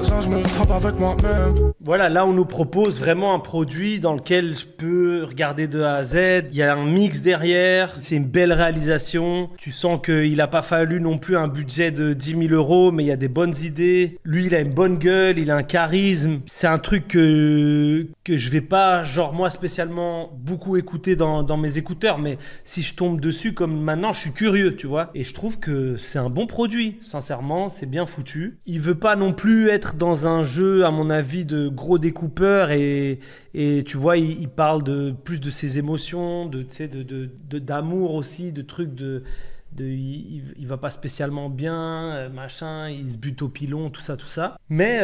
Ça, je me trappe avec moi-même. Voilà, là on nous propose vraiment un produit dans lequel je peux regarder de A à Z. Il y a un mix derrière, c'est une belle réalisation. Tu sens qu'il n'a pas fallu non plus un budget de 10 000 euros, mais il y a des bonnes idées. Lui, il a une bonne gueule, il a un charisme. C'est un truc que je vais pas, genre moi spécialement, beaucoup écouter dans mes écouteurs, mais si je tombe dessus comme maintenant, je suis curieux, tu vois. Et je trouve que c'est un bon produit, sincèrement, c'est bien foutu. Il veut pas non plus être dans un jeu, à mon avis, de gros découpeur et tu vois, il parle plus de ses émotions, d'amour aussi, de trucs il va pas spécialement bien, machin, il se bute au pilon, tout ça. Mais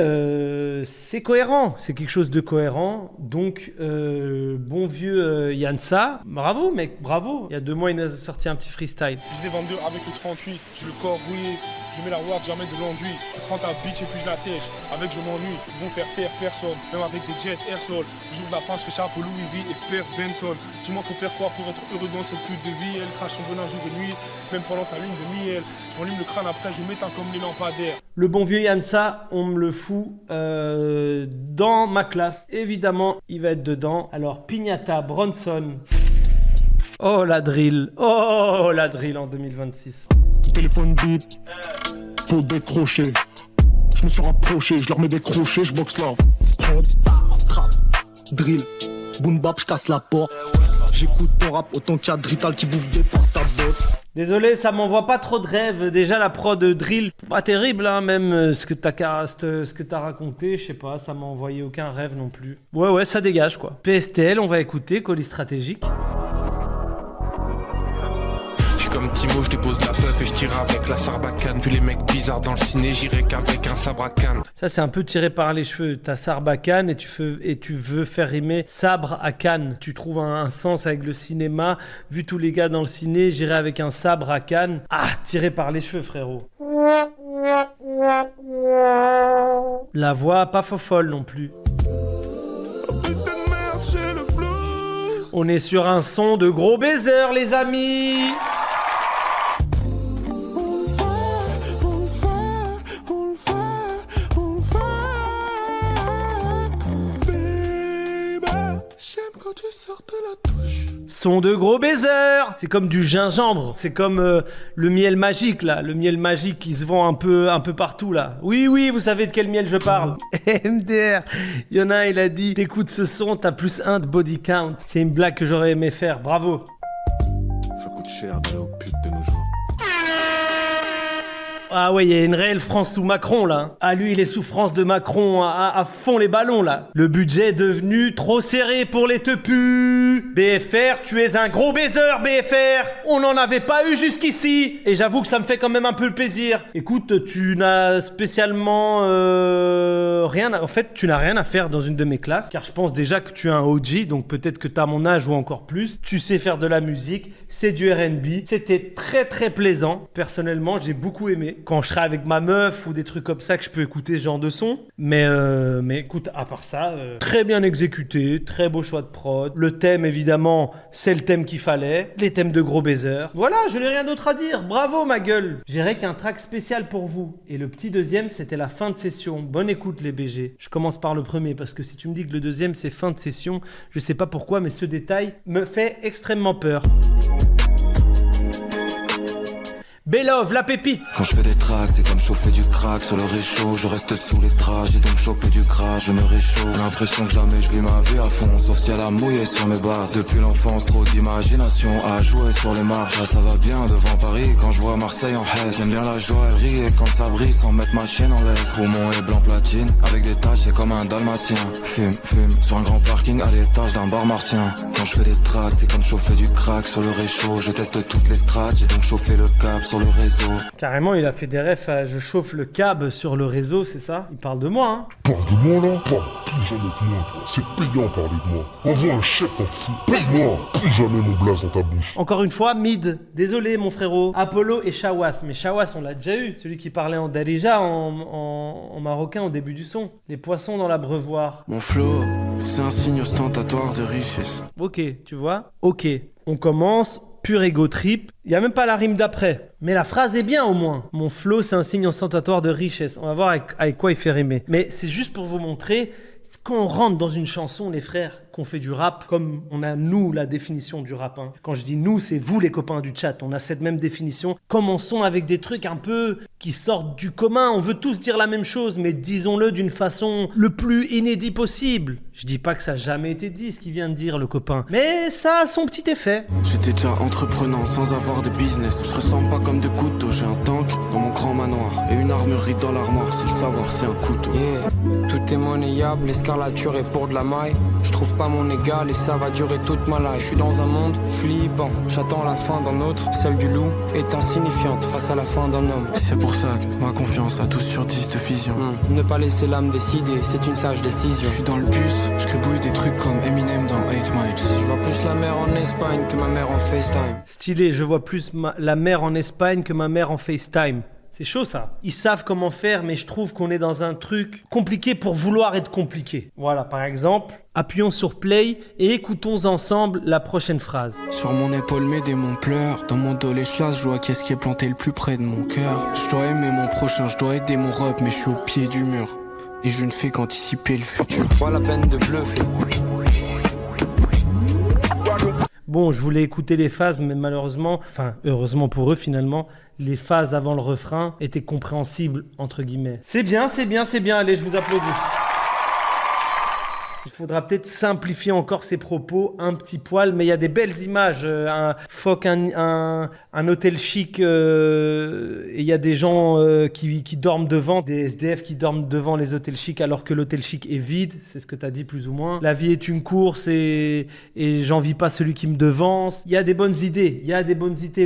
c'est cohérent, c'est quelque chose de cohérent. Donc, bon vieux Yansa, bravo mec, bravo. Il y a 2 mois, il nous a sorti un petit freestyle. Je les 22 avec le 38, je le corps rouillé. Je mets la ward, jamais de l'enduit. Je prends ta bitch et puis je la tèche. Avec je m'ennuie, ils vont faire taire personne. Même avec des jets air-sol. Le jour de la fin, je fais chapeau Louis V et Père Benson. Dis-moi, faut faire quoi pour être heureux dans cette pute de vie? Elle crache son venin jour et nuit. Même pendant ta lune de miel. Je m'enlime le crâne après, je m'éteins comme les lampadaires. Le bon vieux Yansa, on me le fout dans ma classe. Évidemment, il va être dedans. Alors, Pignata, Bronson. Oh la drill en 2026. Téléphone bip, faut décrocher. Je me suis rapproché, je leur mets des crochets, je boxe là. Prod, trap, drill, boom bap, je casse la porte. J'écoute ton rap autant qu'il y a Drital qui bouffe des pastas box. Désolé, ça m'envoie pas trop de rêves. Déjà la prod drill, pas terrible hein, même ce que t'as raconté, je sais pas, ça m'a envoyé aucun rêve non plus. Ouais, ça dégage quoi. PSTL, on va écouter, colis stratégique. Comme Timo, je dépose la peuf et je tire avec la sarbacane. Vu les mecs bizarres dans le ciné, j'irai qu'avec un sabre à canne. Ça, c'est un peu tiré par les cheveux. T'as sarbacane et tu veux faire rimer sabre à canne. Tu trouves un sens avec le cinéma. Vu tous les gars dans le ciné, j'irai avec un sabre à canne. Ah, tiré par les cheveux, frérot. La voix, pas fofolle non plus. On est sur un son de gros baiser, les amis. Son de gros baisers. C'est comme du gingembre. C'est comme le miel magique, là. Le miel magique qui se vend un peu partout, là. Oui, vous savez de quel miel je parle. MDR. Il y en a un, il a dit, t'écoutes ce son, t'as +1 de body count. C'est une blague que j'aurais aimé faire. Bravo. Ça coûte cher d'aller aux putes de nos jours. Ah ouais, il y a une réelle France sous Macron, là. Ah, lui, il est sous France de Macron à fond les ballons, là. Le budget est devenu trop serré pour les teupus. BFR, tu es un gros baiser, BFR. On n'en avait pas eu jusqu'ici. Et j'avoue que ça me fait quand même un peu le plaisir. Écoute, tu n'as spécialement rien... En fait, tu n'as rien à faire dans une de mes classes. Car je pense déjà que tu es un OG, donc peut-être que t'as mon âge ou encore plus. Tu sais faire de la musique, c'est du R&B. C'était très très plaisant. Personnellement, j'ai beaucoup aimé. Quand je serai avec ma meuf ou des trucs comme ça que je peux écouter ce genre de son. Mais écoute, à part ça, très bien exécuté, très beau choix de prod. Le thème, évidemment, c'est le thème qu'il fallait. Les thèmes de gros baisers. Voilà, je n'ai rien d'autre à dire. Bravo, ma gueule. J'irai qu'un track spécial pour vous. Et le petit deuxième, c'était la fin de session. Bonne écoute, les BG. Je commence par le premier, parce que si tu me dis que le deuxième, c'est fin de session, je sais pas pourquoi, mais ce détail me fait extrêmement peur. Belov, la pépite. Quand je fais des tracks, c'est comme chauffer du crack sur le réchaud. Je reste sous les draps, j'ai donc chopé du gras, je me réchauffe. L'impression que jamais je vis ma vie à fond, sauf si elle a mouillé sur mes bases. Depuis l'enfance, trop d'imagination à jouer sur les marches. Là ça va bien devant Paris, quand je vois Marseille en Hesse. J'aime bien la joaillerie et quand ça brille sans mettre ma chaîne en laisse. Roumon et blanc platine, avec des taches, c'est comme un dalmatien. Fume, sur un grand parking à l'étage d'un bar martien. Quand je fais des tracks, c'est comme chauffer du crack sur le réchaud. Je teste toutes les strates, j'ai donc chauffé le cap sur le réseau. Carrément, il a fait des refs à je chauffe le cab sur le réseau, c'est ça? Il parle de moi, hein? Parle de moi là? Parle plus jamais de moi, toi. C'est payant parler de moi. Envoie un chèque, t'en fous. Paye-moi. Plus jamais mon blaze dans ta bouche. Encore une fois, Mid. Désolé, mon frérot. Apollo et Chawas. Mais Chawas, on l'a déjà eu. Celui qui parlait en Darija, en marocain au début du son. Les poissons dans l'abreuvoir. Mon flow, c'est un signe ostentatoire de richesse. Ok, tu vois? Ok. On commence... Pur ego trip. Il n'y a même pas la rime d'après. Mais la phrase est bien au moins. Mon flow, c'est un signe ostentatoire de richesse. On va voir avec quoi il fait rimer. Mais c'est juste pour vous montrer, quand on rentre dans une chanson, les frères, qu'on fait du rap, comme on a nous la définition du rap. Hein. Quand je dis nous, c'est vous les copains du chat. On a cette même définition. Commençons avec des trucs un peu qui sortent du commun. On veut tous dire la même chose, mais disons-le d'une façon le plus inédit possible. Je dis pas que ça a jamais été dit, ce qu'il vient de dire le copain. Mais ça a son petit effet. J'étais déjà entreprenant sans avoir de business. On se ressemble pas comme deux couteaux. J'ai un tank dans mon grand manoir et une armurerie dans l'armoire. C'est le savoir, c'est un couteau. Yeah, tout est monnayable, l'escarlature est pour de la maille. Je trouve pas mon égal et ça va durer toute ma life. Je suis dans un monde flippant, j'attends la fin d'un autre. Celle du loup est insignifiante face à la fin d'un homme. C'est pour ça que ma confiance a 12 sur 10 de vision. Ne pas laisser l'âme décider, c'est une sage décision. Je suis dans le bus, je cribouille des trucs comme Eminem dans 8 Miles. Je vois plus la mer en Espagne que ma mère en FaceTime. Stylé, je vois plus la mer en Espagne que ma mère en FaceTime. C'est chaud ça. Ils savent comment faire, mais je trouve qu'on est dans un truc compliqué pour vouloir être compliqué. Voilà, par exemple, appuyons sur play et écoutons ensemble la prochaine phrase. Sur mon épaule mes démons pleurent. Dans mon dos les chlasses, je vois qu'est-ce qui est planté le plus près de mon cœur. Je dois aimer mon prochain, je dois aider mon rep, mais je suis au pied du mur. Et je ne fais qu'anticiper le futur. Pas la peine de bluffer. Bon, je voulais écouter les phases, mais malheureusement, enfin, heureusement pour eux finalement, les phases avant le refrain étaient compréhensibles, entre guillemets. C'est bien, c'est bien, c'est bien, allez, je vous applaudis. Il faudra peut-être simplifier encore ses propos un petit poil, mais il y a des belles images. Un hôtel chic, et il y a des gens qui dorment devant, des SDF qui dorment devant les hôtels chics alors que l'hôtel chic est vide. C'est ce que tu as dit plus ou moins. La vie est une course et j'envie pas celui qui me devance. Il y a des bonnes idées.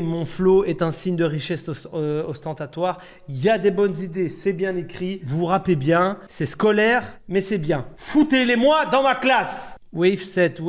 Mon flow est un signe de richesse ostentatoire. Il y a des bonnes idées. C'est bien écrit. Vous rappez bien. C'est scolaire, mais c'est bien. Foutez-les-moi dans ma classe. Wave 7,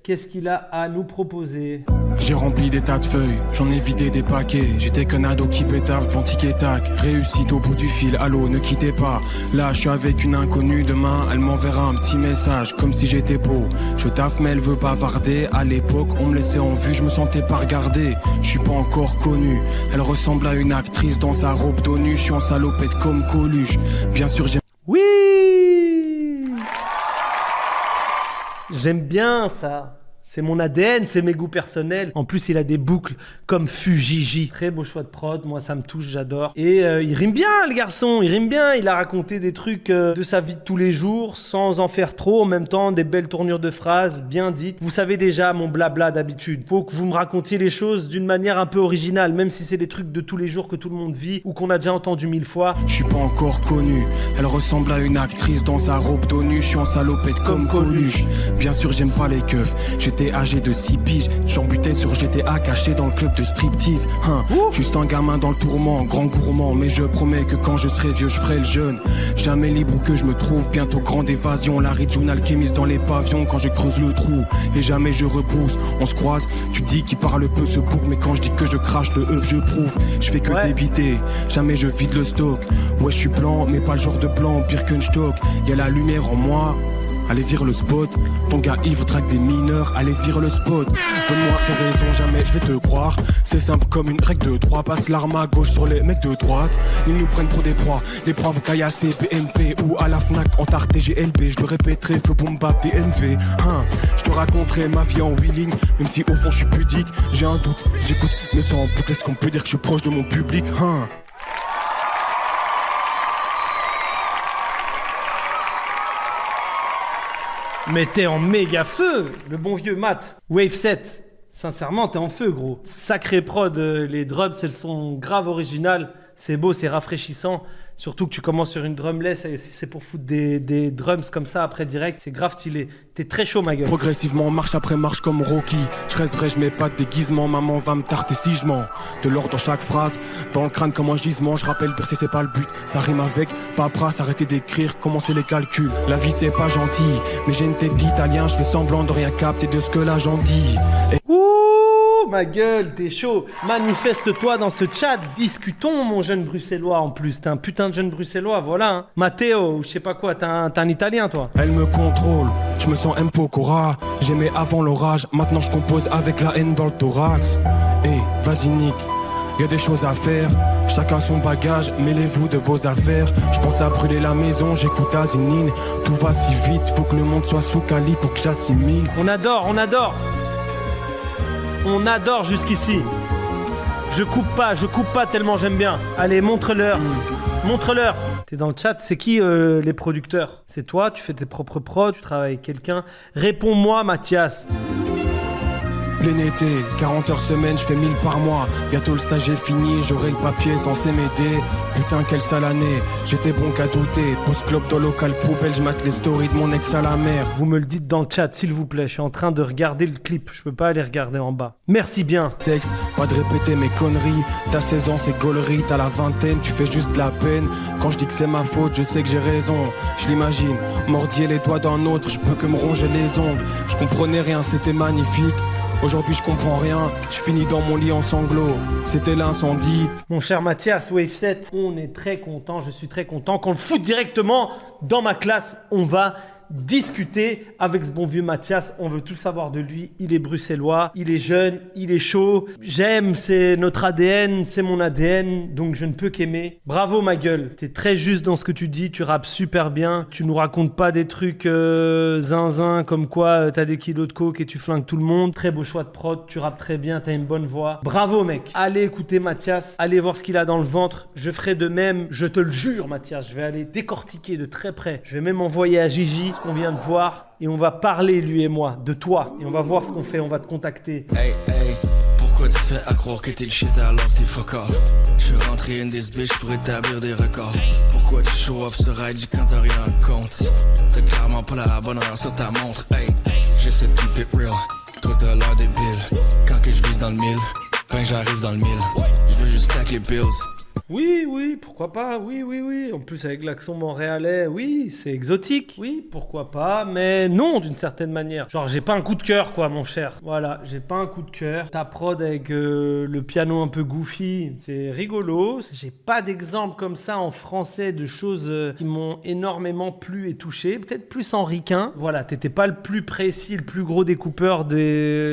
qu'est-ce qu'il a à nous proposer? J'ai rempli des tas de feuilles, j'en ai vidé des paquets. J'étais qu'un ado qui pétave devant tic et tac. Réussite au bout du fil, allô, ne quittez pas. Là, je suis avec une inconnue, demain, elle m'enverra un petit message, comme si j'étais beau. Je taffe, mais elle veut bavarder. À l'époque, on me laissait en vue, je me sentais pas regardé. Je suis pas encore connu, elle ressemble à une actrice dans sa robe d'ONU. Je suis en salopette comme Coluche. Bien sûr, j'ai... Oui! J'aime bien ça. C'est mon ADN, c'est mes goûts personnels. En plus, il a des boucles comme Fujiji. Très beau choix de prod, moi ça me touche, j'adore. Et il rime bien, le garçon, il rime bien. Il a raconté des trucs de sa vie de tous les jours, sans en faire trop. En même temps, des belles tournures de phrases, bien dites. Vous savez déjà mon blabla d'habitude. Faut que vous me racontiez les choses d'une manière un peu originale, même si c'est des trucs de tous les jours que tout le monde vit ou qu'on a déjà entendu 1000 fois. Je suis pas encore connu, elle ressemble à une actrice dans sa robe d'ONU. Je suis en salopette comme Coluche. Bien sûr, j'aime pas les keufs. J'étais âgé de 6 piges, j'en butais sur GTA caché dans le club de striptease. Juste un gamin dans le tourment, grand gourmand. Mais je promets que quand je serai vieux, je ferai le jeune. Jamais libre où que je me trouve, bientôt grande évasion. La Rijun alchimiste dans les pavillons quand je creuse le trou. Et jamais je repousse, on se croise, tu dis qu'il parle peu ce bouc. Mais quand je dis que je crache le œuf, je prouve. Je fais que débiter, jamais je vide le stock. Ouais, je suis blanc, mais pas le genre de blanc, Birkenstock. Y'a la lumière en moi. Allez vire le spot, ton gars ivre traque des mineurs, allez vire le spot. Donne-moi tes raisons, jamais je vais te croire. C'est simple comme une règle de 3. Passe l'arme à gauche sur les mecs de droite. Ils nous prennent pour des proies, les proies vous caillasser BNP ou à la Fnac en tarte GLB. Je le répéterai, feu boom bap DMV. Je te raconterai ma vie en wheeling, même si au fond je suis pudique. J'ai un doute, j'écoute, mais sans boucle, est-ce qu'on peut dire que je suis proche de mon public? Mais t'es en méga feu, le bon vieux Matt. Wave 7, sincèrement, t'es en feu, gros. Sacré prod, les drums, elles sont grave originales. C'est beau, c'est rafraîchissant. Surtout que tu commences sur une drumless, et si c'est pour foutre des drums comme ça après direct, c'est grave stylé. T'es très chaud, ma gueule. Progressivement, marche après marche comme Rocky. Je reste vrai, je mets pas de déguisement. Maman va me tarter si je mens. De l'or dans chaque phrase, dans le crâne comme un gisement. Je rappelle, percer c'est pas le but. Ça rime avec paperasse, arrêtez d'écrire, commencez les calculs. La vie c'est pas gentil, mais j'ai une tête d'italien. Je fais semblant de rien capter de ce que l'agent dit. Ouh, ma gueule, t'es chaud. Manifeste-toi dans ce chat. Discutons, mon jeune bruxellois en plus. T'es un putain de jeune bruxellois, voilà. Hein. Matteo, ou je sais pas quoi, t'es un italien, toi. Elle me contrôle, je me sens un peu cora. J'aimais avant l'orage, maintenant je compose avec la haine dans le thorax. Vas-y nique, y'a des choses à faire. Chacun son bagage, mêlez-vous de vos affaires. Je pense à brûler la maison, j'écoute Azinine. Tout va si vite, faut que le monde soit sous Cali pour que j'assimile. On adore. On adore jusqu'ici. Je coupe pas tellement j'aime bien. Allez, montre-leur. Montre-leur. T'es dans le chat, c'est qui les producteurs? C'est toi, tu fais tes propres prods, tu travailles avec quelqu'un. Réponds-moi, Mathias. Plein été, 40 heures semaine, je fais 1000 par mois. Bientôt le stage est fini, j'aurai le papier censé m'aider. Putain quelle sale année, j'étais bon qu'à douter. Pose club dans local poubelle, je mate les stories de mon ex à la mer. Vous me le dites dans le chat s'il vous plaît, je suis en train de regarder le clip, je peux pas aller regarder en bas. Merci bien. Texte, pas de répéter mes conneries. T'as 16 ans c'est gaulerie, t'as la vingtaine, tu fais juste de la peine. Quand je dis que c'est ma faute, je sais que j'ai raison. Je l'imagine, mordier les doigts d'un autre, je peux que me ronger les ongles. Je comprenais rien, c'était magnifique. Aujourd'hui je comprends rien, je finis dans mon lit en sanglots. C'était l'incendie. Mon cher Mathias, Wave 7, on est très content, je suis très content qu'on le foute directement dans ma classe. On va discuter avec ce bon vieux Mathias, on veut tout savoir de lui. Il est bruxellois, il est jeune, il est chaud. J'aime, c'est notre ADN, c'est mon ADN, donc je ne peux qu'aimer. Bravo ma gueule, t'es très juste dans ce que tu dis, tu rappes super bien. Tu nous racontes pas des trucs zinzin comme quoi t'as des kilos de coke et tu flingues tout le monde. Très beau choix de prod, tu rappes très bien, t'as une bonne voix. Bravo mec, allez écouter Mathias, allez voir ce qu'il a dans le ventre. Je ferai de même, je te le jure Mathias, je vais aller décortiquer de très près. Je vais même envoyer à Gigi qu'on vient de voir et on va parler lui et moi de toi et on va voir ce qu'on fait, on va te contacter. Hey, pourquoi tu te fais à croire que t'es le shit alors que t'es fuck off? Je suis rentré in this bitch pour établir des records. Pourquoi tu show off ce ride quand t'as rien en compte? T'as clairement pas la bonne heure sur ta montre. J'essaie de keep it real, toi t'as l'air débile. Quand que je vise dans le mille, quand j'arrive dans le mille, je veux juste stack les bills. Oui, pourquoi pas, oui. En plus, avec l'accent montréalais, oui, c'est exotique. Oui, pourquoi pas, mais non, d'une certaine manière. Genre, j'ai pas un coup de cœur, quoi, mon cher. Voilà, j'ai pas un coup de cœur. Ta prod avec le piano un peu goofy, c'est rigolo. J'ai pas d'exemple comme ça en français de choses qui m'ont énormément plu et touché. Peut-être plus en ricain. Voilà, t'étais pas le plus précis, le plus gros découpeur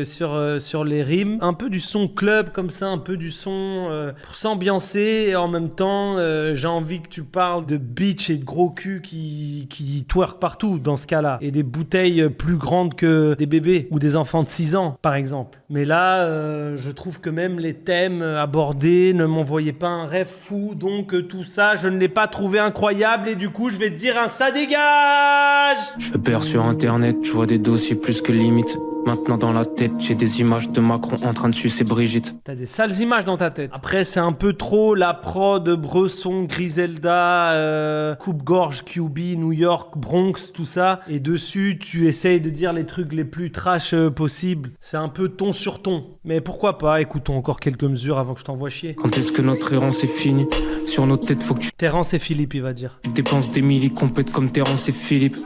sur les rimes. Un peu du son club, comme ça, un peu du son pour s'ambiancer. en même temps, j'ai envie que tu parles de bitch et de gros cul qui twerk partout dans ce cas-là. Et des bouteilles plus grandes que des bébés ou des enfants de 6 ans, par exemple. Mais là, je trouve que même les thèmes abordés ne m'envoyaient pas un rêve fou. Donc tout ça, je ne l'ai pas trouvé incroyable. Et du coup, je vais te dire un ça dégage. Je fais peur sur internet, je vois des dossiers plus que limite. Maintenant dans la tête, j'ai des images de Macron en train de sucer Brigitte. T'as des sales images dans ta tête. Après, c'est un peu trop la prod Bresson, Griselda, Coupe-Gorge, QB, New York, Bronx, tout ça. Et dessus, tu essayes de dire les trucs les plus trash possibles. C'est un peu ton sur ton. Mais pourquoi pas, écoutons encore quelques mesures avant que je t'envoie chier. Quand est-ce que notre errance est finie? Sur nos têtes, faut que tu... Terrence et Philippe, il va dire. Tu dépenses des milli compètes comme Terrence et Philippe.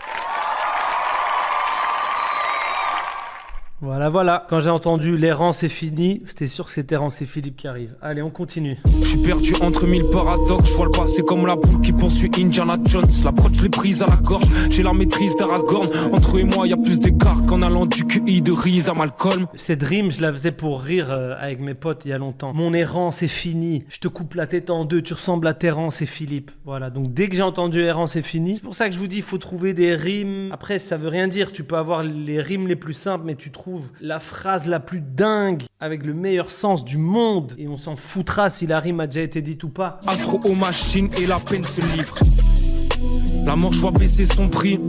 Voilà. Quand j'ai entendu l'errance est finie, c'était sûr que c'est Terrence et Philippe qui arrivent. Allez, on continue. Je suis perdu entre mille paradoxes. Je vois le passé comme la boule qui poursuit Indiana Jones. La prod, je l'ai prise à la gorge. J'ai la maîtrise d'Aragorn. Entre eux et moi, y a plus d'écart qu'en allant du QI de Riz à Malcolm. Cette rime, je la faisais pour rire avec mes potes il y a longtemps. Mon errance est finie. Je te coupe la tête en deux. Tu ressembles à Terrence et Philippe. Voilà. Donc dès que j'ai entendu errance est finie, c'est pour ça que je vous dis, il faut trouver des rimes. Après, ça veut rien dire. Tu peux avoir les rimes les plus simples, mais tu trouves la phrase la plus dingue avec le meilleur sens du monde et on s'en foutra si la rime a déjà été dite ou pas. Astro aux machines et la peine se livre. La mort, je vois baisser son prix.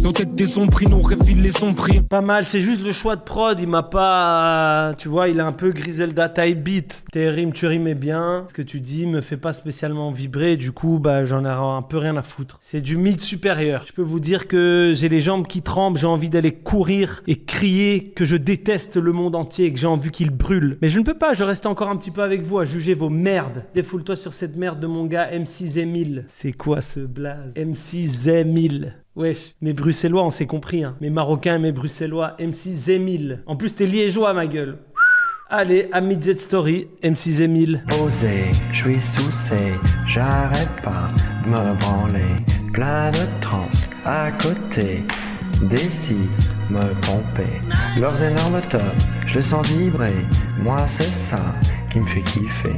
Nos têtes désombries, nos rêves, ils les ont pris. Pas mal, c'est juste le choix de prod. Il m'a pas. Tu vois, il a un peu Griselda type beat. Tes rimes, tu rimais bien. Ce que tu dis me fait pas spécialement vibrer. Du coup, j'en ai un peu rien à foutre. C'est du mythe supérieur. Je peux vous dire que j'ai les jambes qui tremblent. J'ai envie d'aller courir et crier que je déteste le monde entier et que j'ai envie qu'il brûle. Mais je ne peux pas. Je reste encore un petit peu avec vous à juger vos merdes. Défoule-toi sur cette merde de mon gars MC Zemil. C'est quoi ce blaze? MC Zemil. Wesh, mes Bruxellois, on s'est compris, hein. Mes Marocains et mes Bruxellois, MC Zemil. En plus, t'es liégeois, ma gueule. Allez, ami Jet Story, MC Zemil. Osé, je suis soucé, j'arrête pas de me branler. Plein de trans à côté, décide me pomper. Leurs énormes tops, je les sens vibrer. Moi, c'est ça qui me fait kiffer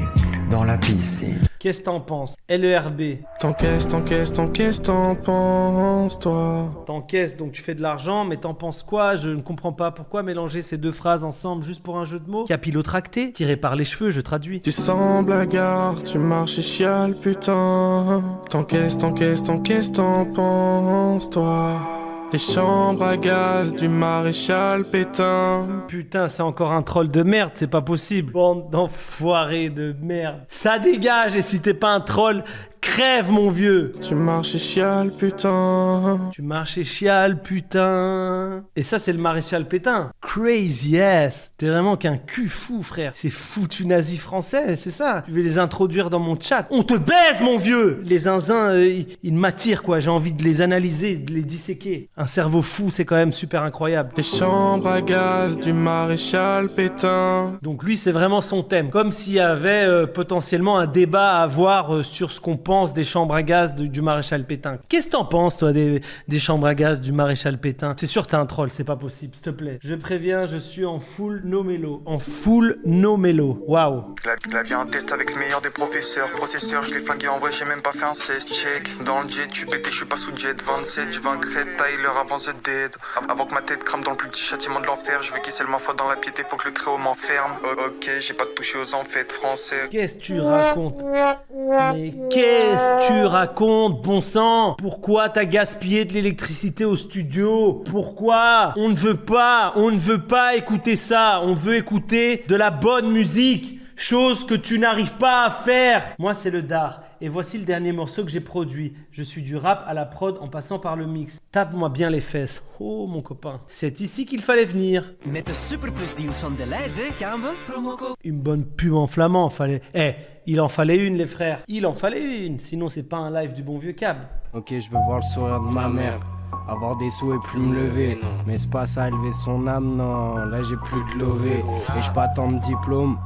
dans la piscine. Qu'est-ce que t'en penses? LERB. T'encaisses, t'en penses, toi? T'encaisses, donc tu fais de l'argent, mais t'en penses quoi? Je ne comprends pas pourquoi mélanger ces deux phrases ensemble juste pour un jeu de mots. Capillotracté, tiré par les cheveux, je traduis. Tu sembles hagard, tu marches et chiales, putain. T'encaisses, t'en penses, toi? Les chambres à gaz du maréchal Pétain. Putain, c'est encore un troll de merde, c'est pas possible. Bande d'enfoirés de merde. Ça dégage, et si t'es pas un troll, crève mon vieux. Tu marches et chiales, putain. Tu marches et chiales, putain. Et ça, c'est le maréchal Pétain. Crazy ass. T'es vraiment qu'un cul fou, frère. C'est foutu nazi français, c'est ça. Tu veux les introduire dans mon chat. On te baise, mon vieux. Les zinzins, ils m'attirent, quoi. J'ai envie de les analyser, de les disséquer. Un cerveau fou, c'est quand même super incroyable. Les chambres à gaz du maréchal Pétain. Donc lui, c'est vraiment son thème. Comme s'il y avait potentiellement un débat à avoir sur ce qu'on pense des chambres à gaz du maréchal Pétain. Qu'est-ce que t'en penses, toi, des chambres à gaz du maréchal Pétain? C'est sûr que t'es un troll, c'est pas possible, s'il te plaît. Je préviens, je suis en full no mélo. En full no mélo. Waouh. La vie un test avec le meilleur des professeurs. Processeur, je l'ai flingué en vrai, j'ai même pas fait un 16 check. Dans le jet, je suis pété, je suis pas sous jet. 27, je vaincrai Tyler avant The Dead. Avant que ma tête crame dans le plus petit châtiment de l'enfer. Je veux qu'il scelle ma foi dans la piété, faut que le très haut m'enferme. Ok, j'ai pas touché aux enfêtes français. Qu'est-ce que tu racontes? Mais qu'est-ce que tu racontes, bon sang? Pourquoi t'as gaspillé de l'électricité au studio? Pourquoi? On ne veut pas écouter ça. On veut écouter de la bonne musique. Chose que tu n'arrives pas à faire. Moi, c'est le Dar. Et voici le dernier morceau que j'ai produit. Je suis du rap à la prod en passant par le mix. Tape-moi bien les fesses. Oh, mon copain. C'est ici qu'il fallait venir. Met de superplusdeals van Deleuze gaan we promocode. Une bonne pub en flamand, fallait... il en fallait une, les frères. Il en fallait une. Sinon, c'est pas un live du bon vieux Cab. Ok, je veux voir le sourire de ma mère. Avoir des sous et plus me lever. Mais c'est pas ça, élever son âme, non. Là, j'ai plus de lever. Et je pas tant de diplôme.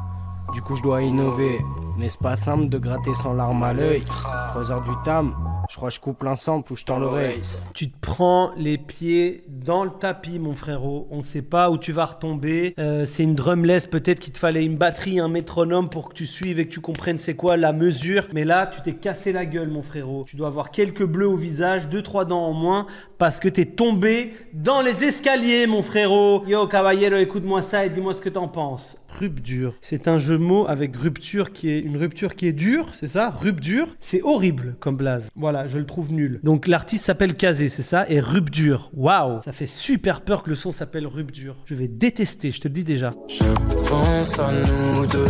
Du coup, je dois innover. Mais c'est pas simple de gratter sans larme à l'œil. 3 heures du tam, Je crois que je coupe l'ensemble ou je tends l'oreille. Tu te prends les pieds dans le tapis, mon frérot. On sait pas où tu vas retomber. C'est une drumless, peut-être qu'il te fallait une batterie, un métronome pour que tu suives et que tu comprennes c'est quoi la mesure. Mais là, tu t'es cassé la gueule, mon frérot. Tu dois avoir quelques bleus au visage, 2-3 dents en moins, parce que t'es tombé dans les escaliers, mon frérot. Yo, caballero, écoute-moi ça et dis-moi ce que t'en penses. Rupture. C'est un jeu de mots avec rupture qui est une rupture qui est dure, c'est ça? Rupture. C'est horrible comme blaze. Voilà, je le trouve nul. Donc l'artiste s'appelle Kazé, c'est ça? Et Rupture. Waouh! Ça fait super peur que le son s'appelle Rupture. Je vais détester, je te le dis déjà. Je pense à nous deux.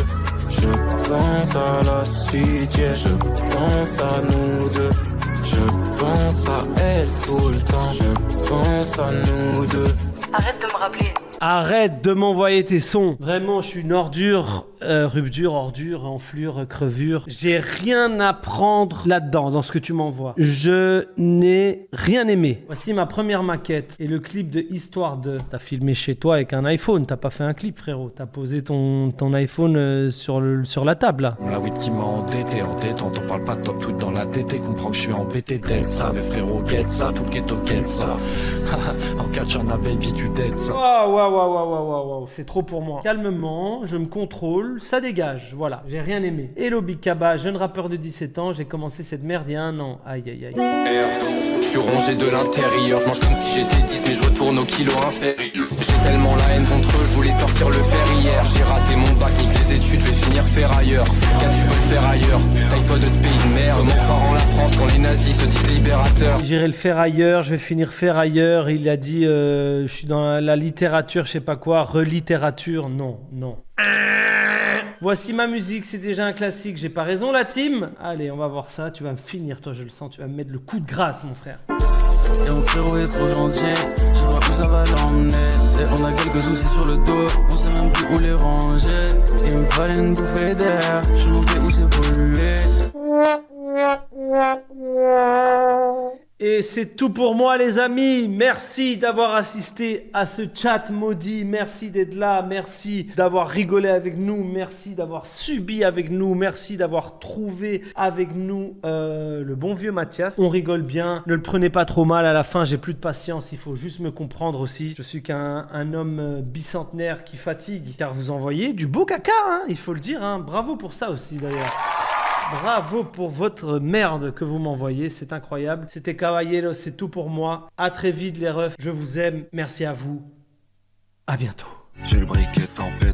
Je pense à la suite. Yeah. Je pense à nous deux. Je pense à elle tout le temps. Je pense à nous deux. Arrête de me rappeler. Arrête de m'envoyer tes sons. Vraiment, je suis une ordure. Rupture, ordure, enflure, crevure. J'ai rien à prendre là-dedans, dans ce que tu m'envoies. Je n'ai rien aimé. Voici ma première maquette et le clip de Histoire de. T'as filmé chez toi avec un iPhone, t'as pas fait un clip, frérot. T'as posé ton iPhone sur la table, là. La weed qui m'a entêté, on t'en parle pas de top tweet dans la TT, comprends que je suis embêté d'être ça. Mes frérots get ça, tout le ghetto get ça. En catch on a baby, tu dead ça. Waouh, c'est trop pour moi. Calmement, je me contrôle. Ça dégage, voilà, j'ai rien aimé. Hello Big Kaba, jeune rappeur de 17 ans, j'ai commencé cette merde il y a 1 an. Aïe. Je suis rongé de l'intérieur, je mange comme si j'étais 10 mais je retourne au kilo inférieur. J'ai tellement la haine contre eux, je voulais sortir le fer hier. J'ai raté mon bac, nique les études, je vais finir ferrailleur. Car tu peux le faire ailleurs, taille-toi de ce pays de merde. Comment croire en la France quand les nazis se disent libérateurs? J'irai le faire ailleurs, je vais finir faire ailleurs. Il a dit, je suis dans la littérature, je sais pas quoi, relittérature, non. Voici ma musique, c'est déjà un classique, j'ai pas raison la team? Allez, on va voir ça, tu vas me finir, toi je le sens, tu vas me mettre le coup de grâce mon frère. Et mon frérot est trop gentil, je vois où ça va l'emmener. Et on a quelques soucis sur le dos, on sait même plus où les ranger. Il me fallait une bouffée d'air, je me fais où c'est pollué. Et c'est tout pour moi les amis, merci d'avoir assisté à ce chat maudit, merci d'être là, merci d'avoir rigolé avec nous, merci d'avoir subi avec nous, merci d'avoir trouvé avec nous le bon vieux Mathias. On rigole bien, ne le prenez pas trop mal, à la fin j'ai plus de patience, il faut juste me comprendre aussi. Je suis qu'un homme bicentenaire qui fatigue, car vous envoyez du beau caca, hein, il faut le dire, hein. Bravo pour ça aussi d'ailleurs. Bravo pour votre merde que vous m'envoyez, c'est incroyable. C'était Caballero, c'est tout pour moi. À très vite les refs, je vous aime, merci à vous. À bientôt. J'ai le briquet tempête.